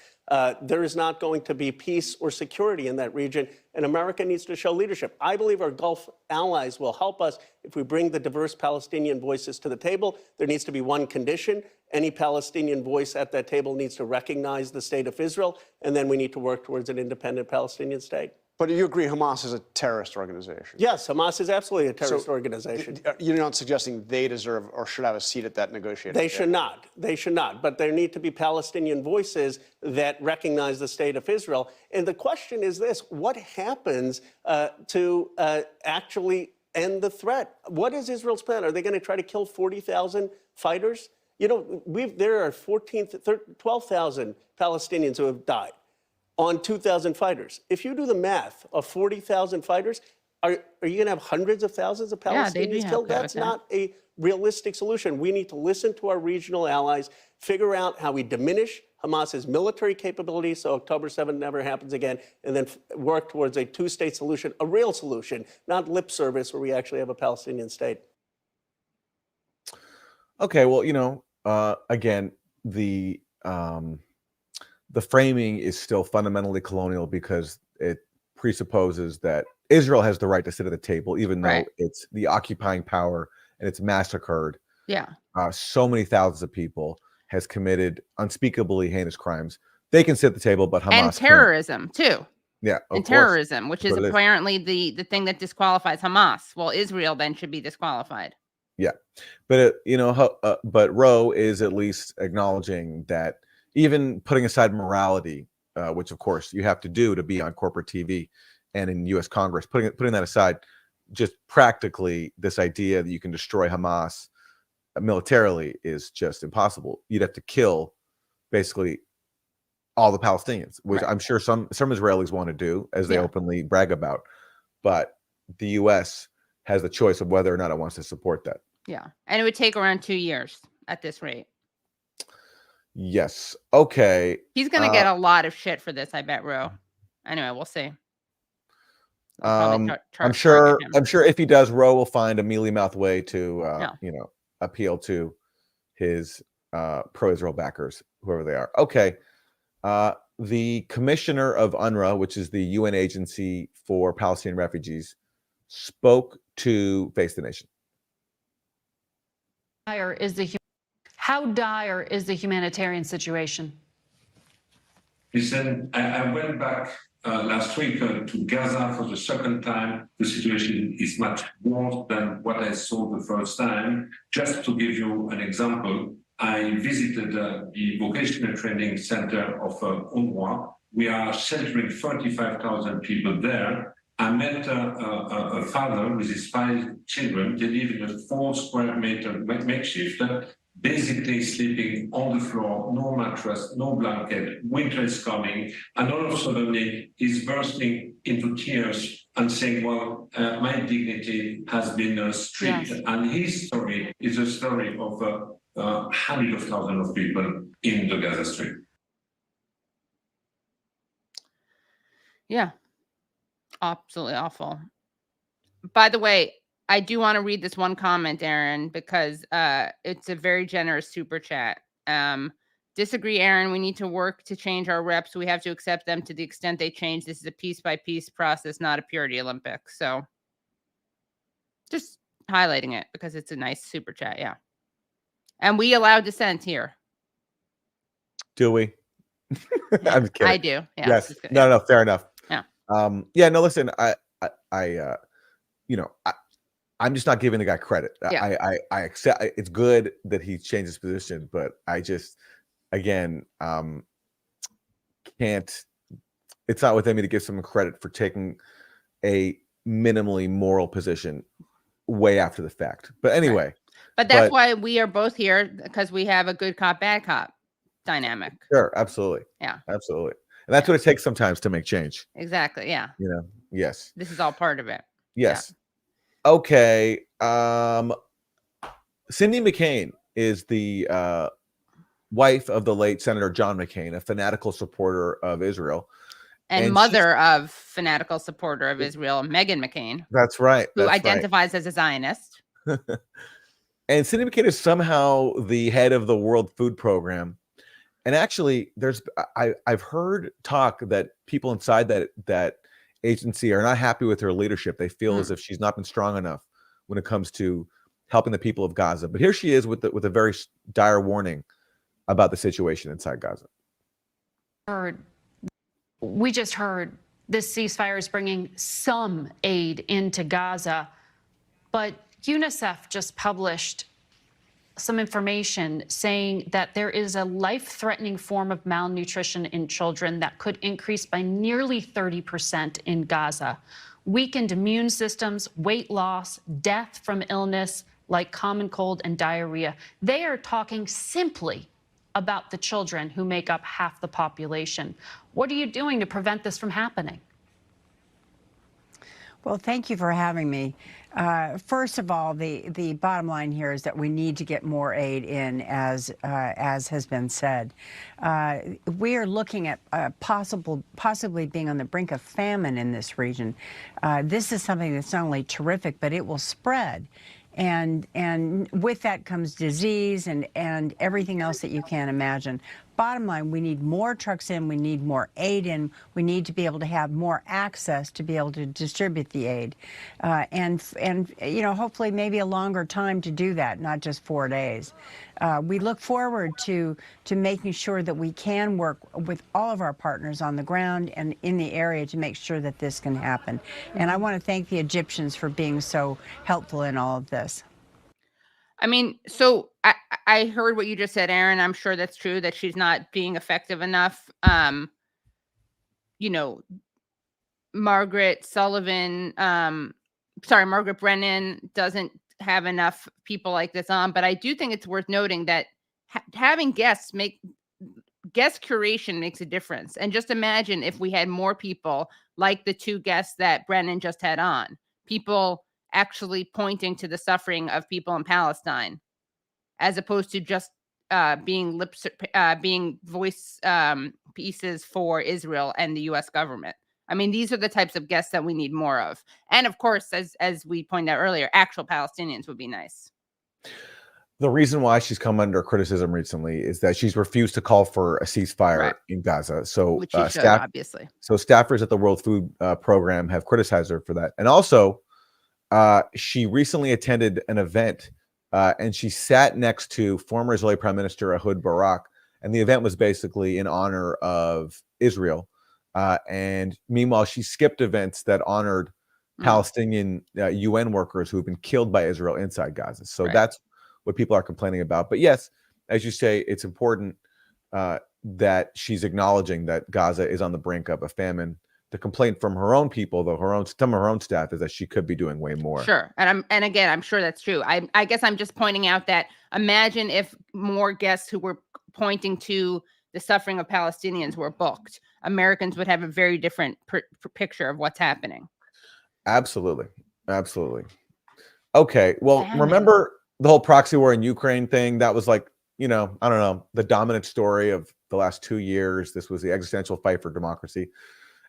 [SPEAKER 15] there is not going to be peace or security in that region, and America needs to show leadership. I believe our Gulf allies will help us if we bring the diverse Palestinian voices to the table. There needs to be one condition. Any Palestinian voice at that table needs to recognize the state of Israel, and then we need to work towards an independent Palestinian state.
[SPEAKER 11] But you agree Hamas is a terrorist organization?
[SPEAKER 15] Yes, Hamas is absolutely a terrorist organization.
[SPEAKER 11] You're not suggesting they deserve or should have a seat at that negotiating table?
[SPEAKER 15] They should not. They should not. But there need to be Palestinian voices that recognize the state of Israel. And the question is this: what happens to actually end the threat? What is Israel's plan? Are they going to try to kill 40,000 fighters? You know, there are 12,000 Palestinians who have died on 2,000 fighters. If you do the math of 40,000 fighters, are you going to have hundreds of thousands of Palestinians killed? That's not a realistic solution. We need to listen to our regional allies, figure out how we diminish Hamas's military capabilities so October 7th never happens again, and then work towards a two-state solution, a real solution, not lip service where we actually have a Palestinian state.
[SPEAKER 2] Okay, well, you know, again, the framing is still fundamentally colonial because it presupposes that Israel has the right to sit at the table, even though it's the occupying power and it's massacred.
[SPEAKER 1] Yeah.
[SPEAKER 2] So many thousands of people, has committed unspeakably heinous crimes. They can sit at the table, but Hamas
[SPEAKER 1] and terrorism too.
[SPEAKER 2] Yeah,
[SPEAKER 1] and terrorism, which is apparently the thing that disqualifies Hamas. Well, Israel then should be disqualified.
[SPEAKER 2] Yeah, but but Roe is at least acknowledging that even putting aside morality, which of course you have to do to be on corporate TV and in U.S. Congress, putting that aside, just practically this idea that you can destroy Hamas militarily is just impossible. You'd have to kill basically all the Palestinians, which I'm sure some Israelis want to do, as they openly brag about, but the U.S. has the choice of whether or not it wants to support that.
[SPEAKER 1] Yeah, and it would take around 2 years at this rate.
[SPEAKER 2] Yes. Okay.
[SPEAKER 1] He's gonna get a lot of shit for this, I bet, Ro. Anyway, we'll see.
[SPEAKER 2] I'm sure if he does, Roe will find a mealy mouth way to appeal to his pro-Israel backers, whoever they are. Okay. The commissioner of UNRWA, which is the UN agency for Palestinian refugees, spoke to Face the Nation.
[SPEAKER 4] How dire is the humanitarian situation?
[SPEAKER 17] Listen, I went back last week to Gaza for the second time. The situation is much worse than what I saw the first time. Just to give you an example, I visited the vocational training center of UNRWA. We are sheltering 35,000 people there. I met a father with his 5 children. They live in a 4 square meter makeshift, basically sleeping on the floor, no mattress, no blanket. Winter is coming, and all of a sudden he's bursting into tears and saying, well, my dignity has been stripped. Yes. And his story is a story of hundreds of thousands of people in the Gaza Strip.
[SPEAKER 1] Yeah. Absolutely awful. By the way, I do want to read this one comment, Aaron, because it's a very generous super chat. Disagree, Aaron. We need to work to change our reps. We have to accept them to the extent they change. This is a piece-by-piece process, not a purity Olympics. So just highlighting it because it's a nice super chat. Yeah. And we allow dissent here.
[SPEAKER 2] Do we? I'm kidding.
[SPEAKER 1] I do. Yeah.
[SPEAKER 2] Yes. No, fair enough.
[SPEAKER 1] Yeah.
[SPEAKER 2] Yeah, no, listen, I'm just not giving the guy credit.
[SPEAKER 1] Yeah.
[SPEAKER 2] I accept it's good that he changed his position, but I just, again, can't, it's not within me to give someone credit for taking a minimally moral position way after the fact. But anyway.
[SPEAKER 1] Right. But that's why we are both here, because we have a good cop, bad cop dynamic.
[SPEAKER 2] Sure, absolutely.
[SPEAKER 1] Yeah.
[SPEAKER 2] Absolutely. And that's what it takes sometimes to make change.
[SPEAKER 1] Exactly. Yeah.
[SPEAKER 2] You know, yes.
[SPEAKER 1] This is all part of it.
[SPEAKER 2] Yes. Yeah. Okay. Cindy McCain is the wife of the late Senator John McCain, a fanatical supporter of Israel.
[SPEAKER 1] And mother of fanatical supporter of Israel, Meghan McCain.
[SPEAKER 2] That's right.
[SPEAKER 1] Who identifies as a Zionist.
[SPEAKER 2] And Cindy McCain is somehow the head of the World Food Program. And actually, I've heard talk that people inside that agency are not happy with her leadership. They feel as if she's not been strong enough when it comes to helping the people of Gaza. But here she is with a very dire warning about the situation inside Gaza.
[SPEAKER 18] We just heard this ceasefire is bringing some aid into Gaza, but UNICEF just published some information saying that there is a life-threatening form of malnutrition in children that could increase by nearly 30% in Gaza. Weakened immune systems, weight loss, death from illness like common cold and diarrhea. They are talking simply about the children who make up half the population. What are you doing to prevent this from happening?
[SPEAKER 19] Well, thank you for having me. First of all, the bottom line here is that we need to get more aid in, as has been said. We are looking at possibly being on the brink of famine in this region. This is something that's not only terrific, but it will spread. And with that comes disease and everything else that you can't imagine. Bottom line, we need more trucks in, we need more aid in, we need to be able to have more access to be able to distribute the aid. And you know, hopefully maybe a longer time to do that, not just 4 days. We look forward to making sure that we can work with all of our partners on the ground and in the area to make sure that this can happen. And I want to thank the Egyptians for being so helpful in all of this.
[SPEAKER 1] I mean, so I heard what you just said, Aaron. I'm sure that's true, that she's not being effective enough. You know, Margaret Brennan doesn't have enough people like this on, but I do think it's worth noting that having guest curation makes a difference. And just imagine if we had more people like the two guests that Brennan just had on, people actually pointing to the suffering of people in Palestine, as opposed to just being voice pieces for Israel and the U.S. government. I mean, these are the types of guests that we need more of. And of course, as we pointed out earlier, actual Palestinians would be nice.
[SPEAKER 2] The reason why she's come under criticism recently is that she's refused to call for a ceasefire in Gaza. So
[SPEAKER 1] which she should, obviously.
[SPEAKER 2] So staffers at the World Food Program have criticized her for that. And also, she recently attended an event and she sat next to former Israeli Prime Minister Ehud Barak. And the event was basically in honor of Israel. And meanwhile, she skipped events that honored Palestinian UN workers who have been killed by Israel inside Gaza. So that's what people are complaining about. But yes, as you say, it's important that she's acknowledging that Gaza is on the brink of a famine. The complaint from her own people, though, some of her own staff, is that she could be doing way more.
[SPEAKER 1] Sure. And again, I'm sure that's true. I guess I'm just pointing out that imagine if more guests who were pointing to the suffering of Palestinians were booked. Americans would have a very different picture of what's happening.
[SPEAKER 2] Absolutely. Absolutely. Okay. Well, remember the whole proxy war in Ukraine thing? That was like, you know, I don't know, the dominant story of the last 2 years. This was the existential fight for democracy.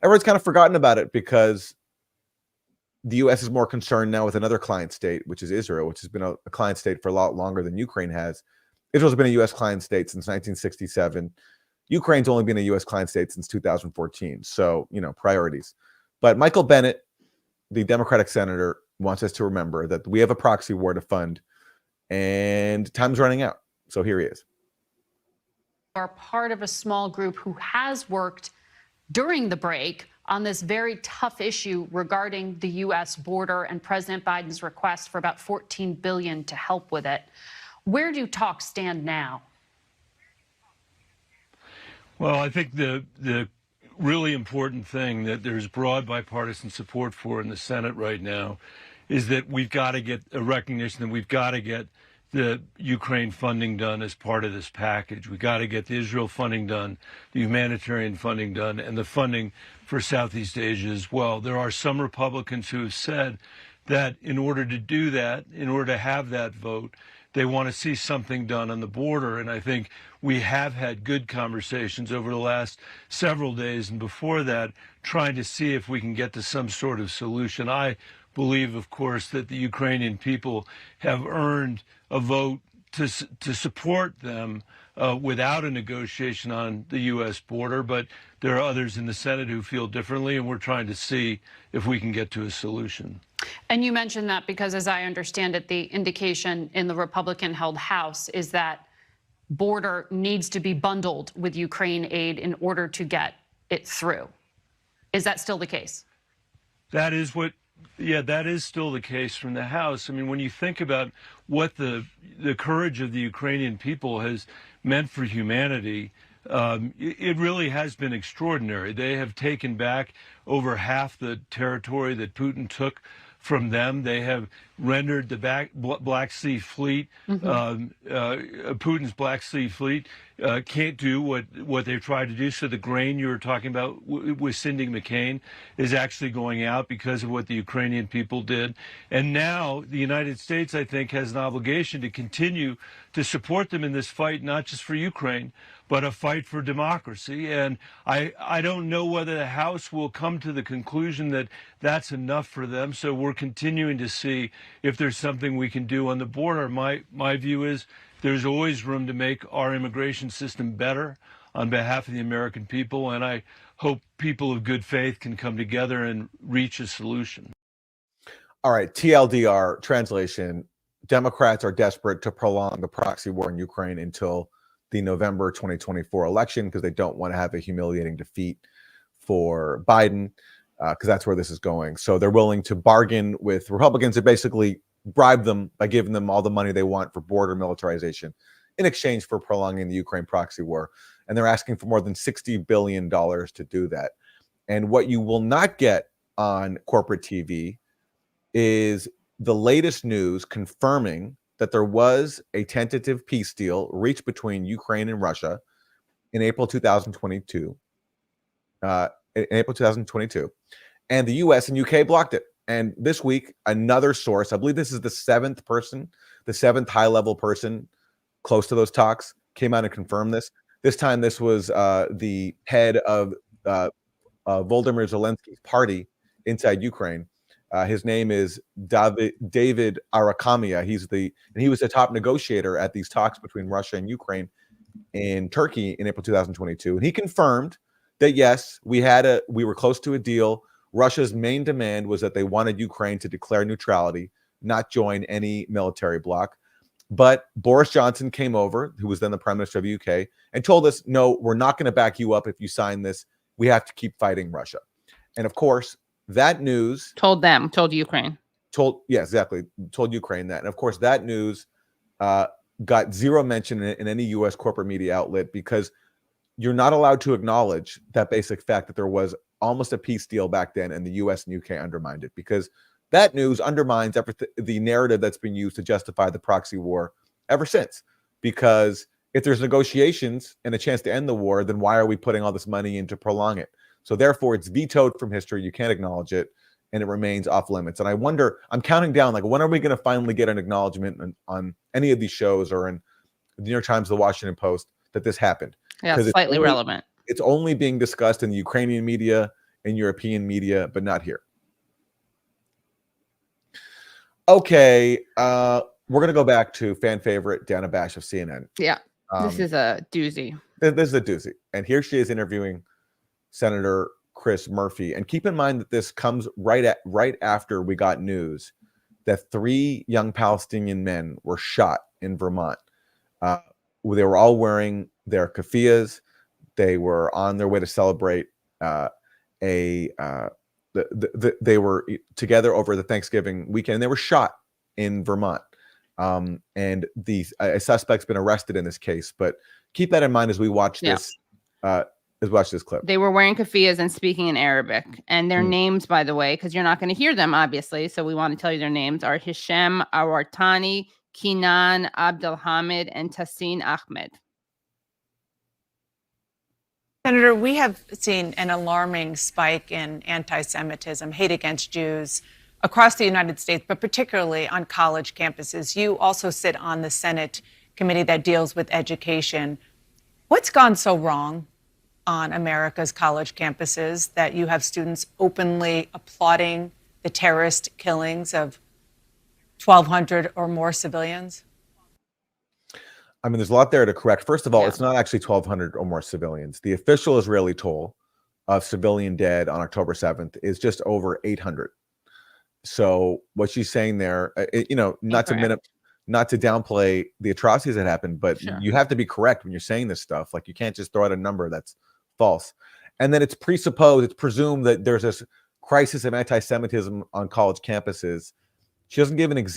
[SPEAKER 2] Everyone's kind of forgotten about it because the U.S. is more concerned now with another client state, which is Israel, which has been a client state for a lot longer than Ukraine has. Israel's been a U.S. client state since 1967. Ukraine's only been a U.S. client state since 2014. So, you know, priorities. But Michael Bennet, the Democratic senator, wants us to remember that we have a proxy war to fund and time's running out. So here he is.
[SPEAKER 18] are part of a small group who has worked during the break on this very tough issue regarding the U.S. border and President Biden's request for about $14 billion to help with it. Where do talks stand now?
[SPEAKER 20] Well, I think the really important thing that there's broad bipartisan support for in the Senate right now is that we've got to get a recognition that we've got to get the Ukraine funding done as part of this package. We got to get the Israel funding done, the humanitarian funding done, and the funding for Southeast Asia as well. There are some Republicans who have said that in order to do that, in order to have that vote, they want to see something done on the border. And I think we have had good conversations over the last several days and before that, trying to see if we can get to some sort of solution. I believe, of course, that the Ukrainian people have earned a vote to support them without a negotiation on the U.S. border. But there are others in the Senate who feel differently, and we're trying to see if we can get to a solution.
[SPEAKER 18] And you mentioned that because, as I understand it, the indication in the Republican-held House is that border needs to be bundled with Ukraine aid in order to get it through. Is that still the case?
[SPEAKER 20] That is what, yeah, that is still the case from the House. I mean, when you think about what the courage of the Ukrainian people has meant for humanity, it really has been extraordinary. They have taken back over half the territory that Putin took from them. They have rendered the Black Sea Fleet, Putin's Black Sea Fleet, can't do what they've tried to do. So the grain you were talking about with Cindy McCain is actually going out because of what the Ukrainian people did. And now the United States, I think, has an obligation to continue to support them in this fight, not just for Ukraine, but a fight for democracy. And I don't know whether the House will come to the conclusion that that's enough for them. So we're continuing to see if there's something we can do on the border. My view is there's always room to make our immigration system better on behalf of the American people. And I hope people of good faith can come together and reach a solution.
[SPEAKER 2] All right, TLDR translation. Democrats are desperate to prolong the proxy war in Ukraine until the November 2024 election because they don't want to have a humiliating defeat for Biden, because that's where this is going. So they're willing to bargain with Republicans and basically bribe them by giving them all the money they want for border militarization in exchange for prolonging the Ukraine proxy war. And they're asking for more than $60 billion to do that. And what you will not get on corporate TV is the latest news confirming that there was a tentative peace deal reached between Ukraine and Russia in April 2022. And the US and UK blocked it. And this week, another source, I believe this is the seventh high-level person close to those talks, came out and confirmed this. This time, this was the head of Volodymyr Zelensky's party inside Ukraine. His name is David Arakamia. He was the top negotiator at these talks between Russia and Ukraine in Turkey in April 2022. And he confirmed that, yes, we were close to a deal. Russia's main demand was that they wanted Ukraine to declare neutrality, not join any military bloc. But Boris Johnson came over, who was then the Prime Minister of the UK, and told us, no, we're not going to back you up if you sign this. We have to keep fighting Russia. And of course, that news
[SPEAKER 1] told Ukraine.
[SPEAKER 2] Told Ukraine that. And of course, that news got zero mention in any US corporate media outlet because you're not allowed to acknowledge that basic fact that there was almost a peace deal back then and the US and UK undermined it, because that news undermines the narrative that's been used to justify the proxy war ever since. Because if there's negotiations and a chance to end the war, then why are we putting all this money in to prolong it? So therefore, it's vetoed from history. You can't acknowledge it, and it remains off limits. And I wonder, I'm counting down, like, when are we going to finally get an acknowledgement on any of these shows or in the New York Times, the Washington Post, that this happened?
[SPEAKER 1] Yeah, it's slightly relevant.
[SPEAKER 2] It's only being discussed in the Ukrainian media and European media, but not here. Okay, we're going to go back to fan favorite Dana Bash of CNN.
[SPEAKER 1] Yeah, this is a doozy.
[SPEAKER 2] This is a doozy. And here she is interviewing Senator Chris Murphy. And keep in mind that this comes right after we got news that 3 young Palestinian men were shot in Vermont. They were all wearing their keffiyehs. They were on their way to celebrate they were together over the Thanksgiving weekend. They were shot in Vermont. And a suspect's been arrested in this case, but keep that in mind as we watch this. Watch this clip.
[SPEAKER 1] They were wearing keffiyehs and speaking in Arabic, and their names, by the way, because you're not going to hear them, obviously. So we want to tell you their names are Hisham Awartani, Kinan Abdelhamid, and Tassin Ahmed.
[SPEAKER 13] Senator, we have seen an alarming spike in anti-Semitism, hate against Jews across the United States, but particularly on college campuses. You also sit on the Senate committee that deals with education. What's gone so wrong on America's college campuses that you have students openly applauding the terrorist killings of 1,200 or more civilians?
[SPEAKER 2] I mean, there's a lot there to correct. First of all, it's not actually 1,200 or more civilians. The official Israeli toll of civilian dead on October 7th is just over 800. So what she's saying there, not to downplay the atrocities that happened, but you have to be correct when you're saying this stuff. Like, you can't just throw out a number that's false. And then it's presumed that there's this crisis of anti-Semitism on college campuses. She doesn't give a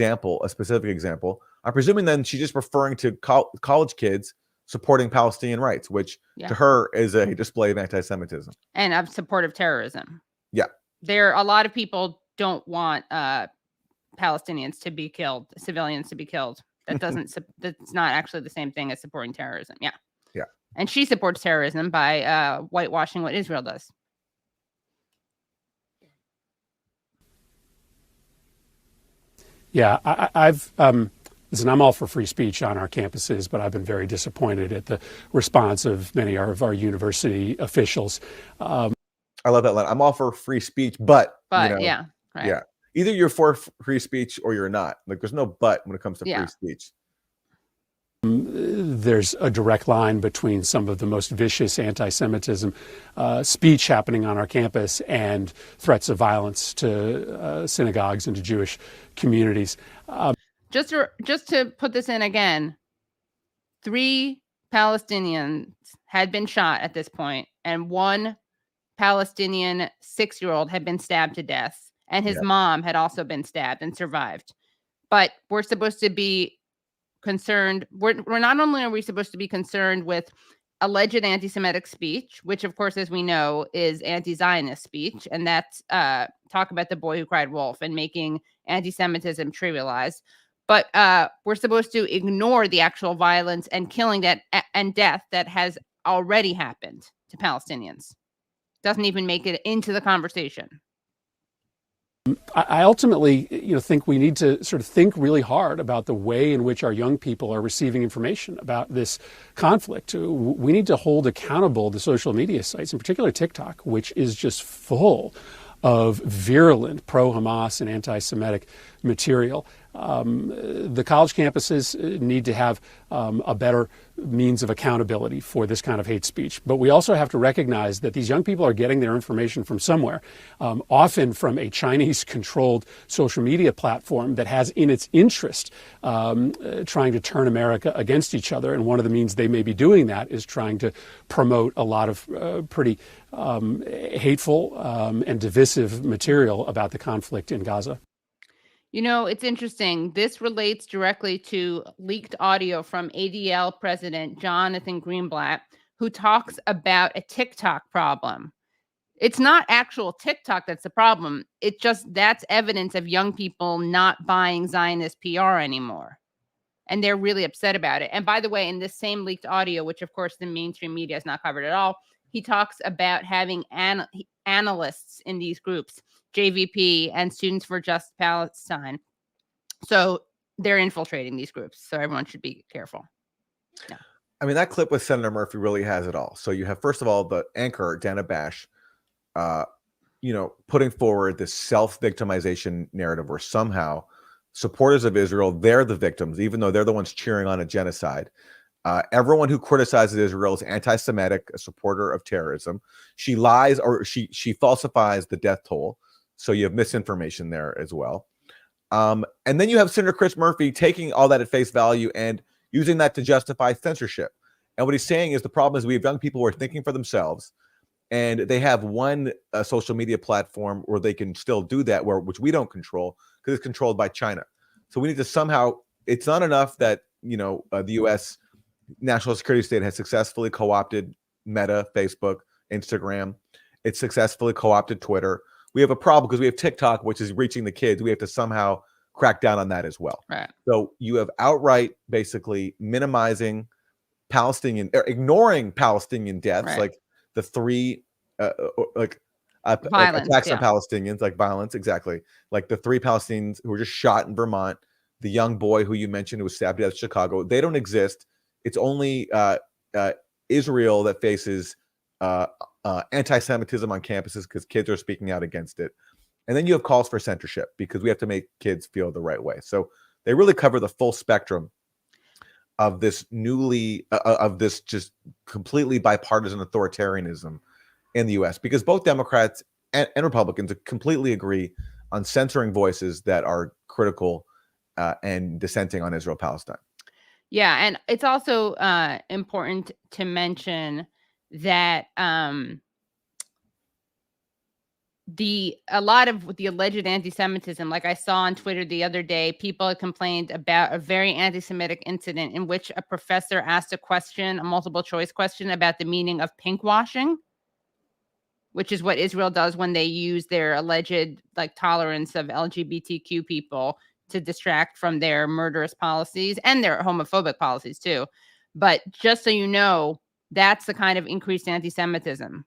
[SPEAKER 2] specific example. I'm presuming then she's just referring to college kids supporting Palestinian rights, which to her is a display of anti-Semitism.
[SPEAKER 1] And of support of terrorism.
[SPEAKER 2] Yeah.
[SPEAKER 1] A lot of people don't want Palestinians to be killed, civilians to be killed. That's not actually the same thing as supporting terrorism. Yeah.
[SPEAKER 2] Yeah.
[SPEAKER 1] And she supports terrorism by whitewashing what Israel does.
[SPEAKER 21] Yeah, listen, I'm all for free speech on our campuses, but I've been very disappointed at the response of many of our university officials.
[SPEAKER 2] I love that line. I'm all for free speech, but
[SPEAKER 1] yeah, right.
[SPEAKER 2] Yeah, either you're for free speech or you're not. Like, there's no but when it comes to free speech.
[SPEAKER 21] There's a direct line between some of the most vicious anti-Semitism speech happening on our campus and threats of violence to synagogues and to Jewish communities.
[SPEAKER 1] Just to put this in again, 3 Palestinians had been shot at this point, and 1 Palestinian 6-year-old had been stabbed to death, and his mom had also been stabbed and survived. But we're supposed to be concerned. We're not only are we supposed to be concerned with alleged anti-Semitic speech, which of course, as we know, is anti-Zionist speech, and that's talk about the boy who cried wolf and making anti-Semitism trivialized. But we're supposed to ignore the actual violence and killing and death that has already happened to Palestinians. Doesn't even make it into the conversation.
[SPEAKER 21] I ultimately, think we need to sort of think really hard about the way in which our young people are receiving information about this conflict. We need to hold accountable the social media sites, in particular TikTok, which is just full of virulent pro-Hamas and anti-Semitic material. The college campuses need to have a better means of accountability for this kind of hate speech. But we also have to recognize that these young people are getting their information from somewhere, often from a Chinese-controlled social media platform that has in its interest trying to turn America against each other. And one of the means they may be doing that is trying to promote a lot of pretty hateful and divisive material about the conflict in Gaza.
[SPEAKER 1] It's interesting. This relates directly to leaked audio from ADL President Jonathan Greenblatt, who talks about a TikTok problem. It's not actual TikTok that's the problem. That's evidence of young people not buying Zionist PR anymore. And they're really upset about it. And by the way, in this same leaked audio, which of course the mainstream media has not covered at all, he talks about having analysts in these groups, JVP and Students for Just Palestine. So they're infiltrating these groups. So everyone should be careful. Yeah.
[SPEAKER 2] I mean, that clip with Senator Murphy really has it all. So you have, first of all, the anchor, Dana Bash, putting forward this self-victimization narrative where somehow supporters of Israel, they're the victims, even though they're the ones cheering on a genocide. Everyone who criticizes Israel is anti-Semitic, a supporter of terrorism. She lies or she falsifies the death toll. So you have misinformation there as well. And then you have Senator Chris Murphy taking all that at face value and using that to justify censorship. And what he's saying is the problem is we have young people who are thinking for themselves, and they have one social media platform where they can still do that, which we don't control because it's controlled by China. So we need to somehow, it's not enough that, the U.S. national security state has successfully co-opted Meta, Facebook, Instagram. It's successfully co-opted Twitter. We have a problem because we have TikTok, which is reaching the kids. We have to somehow crack down on that as well.
[SPEAKER 1] Right.
[SPEAKER 2] So you have outright basically minimizing Palestinian, ignoring Palestinian deaths,
[SPEAKER 1] Right.
[SPEAKER 2] like the three,
[SPEAKER 1] Violence,
[SPEAKER 2] attacks
[SPEAKER 1] yeah.
[SPEAKER 2] on Palestinians, like violence, exactly. Like the 3 Palestinians who were just shot in Vermont, the young boy who you mentioned who was stabbed to death in Chicago. They don't exist. It's only Israel that faces anti-Semitism on campuses because kids are speaking out against it. And then you have calls for censorship because we have to make kids feel the right way. So they really cover the full spectrum of this just completely bipartisan authoritarianism in the U.S. because both Democrats and Republicans completely agree on censoring voices that are critical and dissenting on Israel-Palestine.
[SPEAKER 1] Yeah, and it's also important to mention that a lot of the alleged anti-Semitism, like I saw on Twitter the other day, people had complained about a very anti-Semitic incident in which a professor asked a multiple choice question about the meaning of pink washing, which is what Israel does when they use their alleged tolerance of LGBTQ people to distract from their murderous policies and their homophobic policies too. But just so you know, that's the kind of increased anti-Semitism.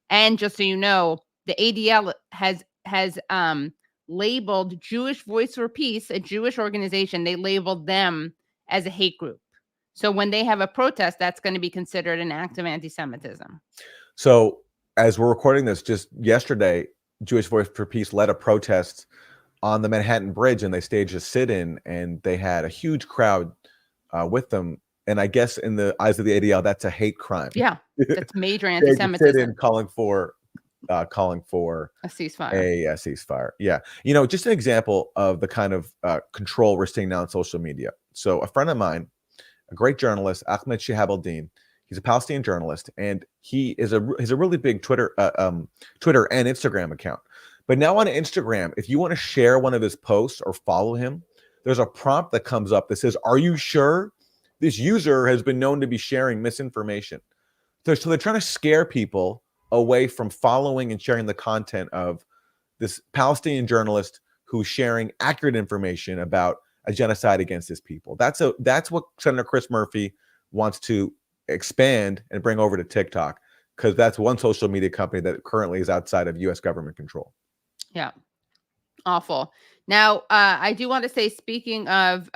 [SPEAKER 1] And just so you know, the ADL has labeled Jewish Voice for Peace, a Jewish organization, they labeled them as a hate group. So when they have a protest, that's going to be considered an act of anti-Semitism.
[SPEAKER 2] So as we're recording this, just yesterday, Jewish Voice for Peace led a protest on the Manhattan Bridge, and they staged a sit-in, and they had a huge crowd with them. And I guess in the eyes of the ADL, that's a hate crime.
[SPEAKER 1] Yeah, that's major anti-Semitism.
[SPEAKER 2] Sit-in calling for a ceasefire. A ceasefire. Yeah. Just an example of the kind of control we're seeing now on social media. So a friend of mine, a great journalist, Ahmed Shihab al-Din, he's a Palestinian journalist, and he has a really big Twitter and Instagram account. But now on Instagram, if you want to share one of his posts or follow him, there's a prompt that comes up that says, "Are you sure this user has been known to be sharing misinformation?" So they're trying to scare people away from following and sharing the content of this Palestinian journalist who's sharing accurate information about a genocide against his people. That's what Senator Chris Murphy wants to expand and bring over to TikTok, because that's one social media company that currently is outside of U.S. government control.
[SPEAKER 1] Yeah. Awful. Now, I do want to say, speaking of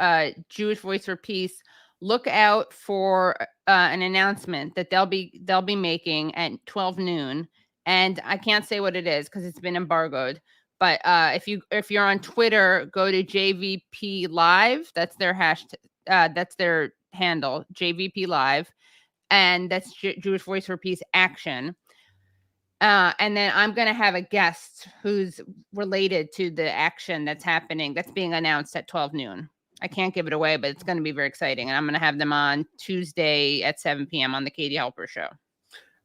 [SPEAKER 1] Jewish Voice for Peace, look out for an announcement that they'll be making at 12 noon. And I can't say what it is because it's been embargoed. But if you're on Twitter, go to JVP Live. That's their hashtag. That's their handle, JVP Live, and that's Jewish Voice for Peace Action. And then I'm going to have a guest who's related to the action that's happening, that's being announced at 12 noon. I can't give it away, but it's going to be very exciting. And I'm going to have them on Tuesday at 7 p.m. on the Katie Halper Show.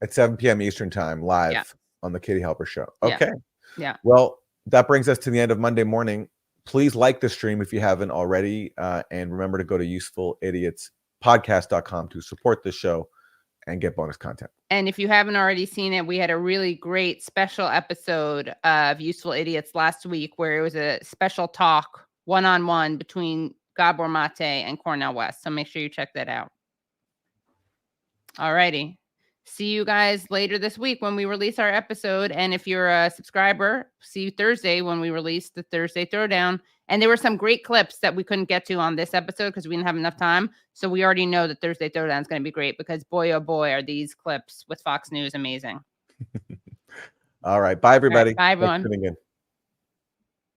[SPEAKER 2] At 7 p.m. Eastern Time, live on the Katie Halper Show. Okay.
[SPEAKER 1] Yeah.
[SPEAKER 2] Well, that brings us to the end of Monday morning. Please like the stream if you haven't already. And remember to go to usefulidiots.podcast.com to support the show and get bonus content.
[SPEAKER 1] And if you haven't already seen it, we had a really great special episode of Useful Idiots last week where it was a special talk one-on-one between Gabor Mate and Cornel West. So make sure you check that out. All righty. See you guys later this week when we release our episode. And if you're a subscriber, see you Thursday when we release the Thursday Throwdown. And there were some great clips that we couldn't get to on this episode because we didn't have enough time. So we already know that Thursday Throwdown is going to be great because boy, oh boy, are these clips with Fox News amazing.
[SPEAKER 2] All right. Bye, everybody.
[SPEAKER 1] All right, bye, everyone.
[SPEAKER 2] Thanks for tuning in.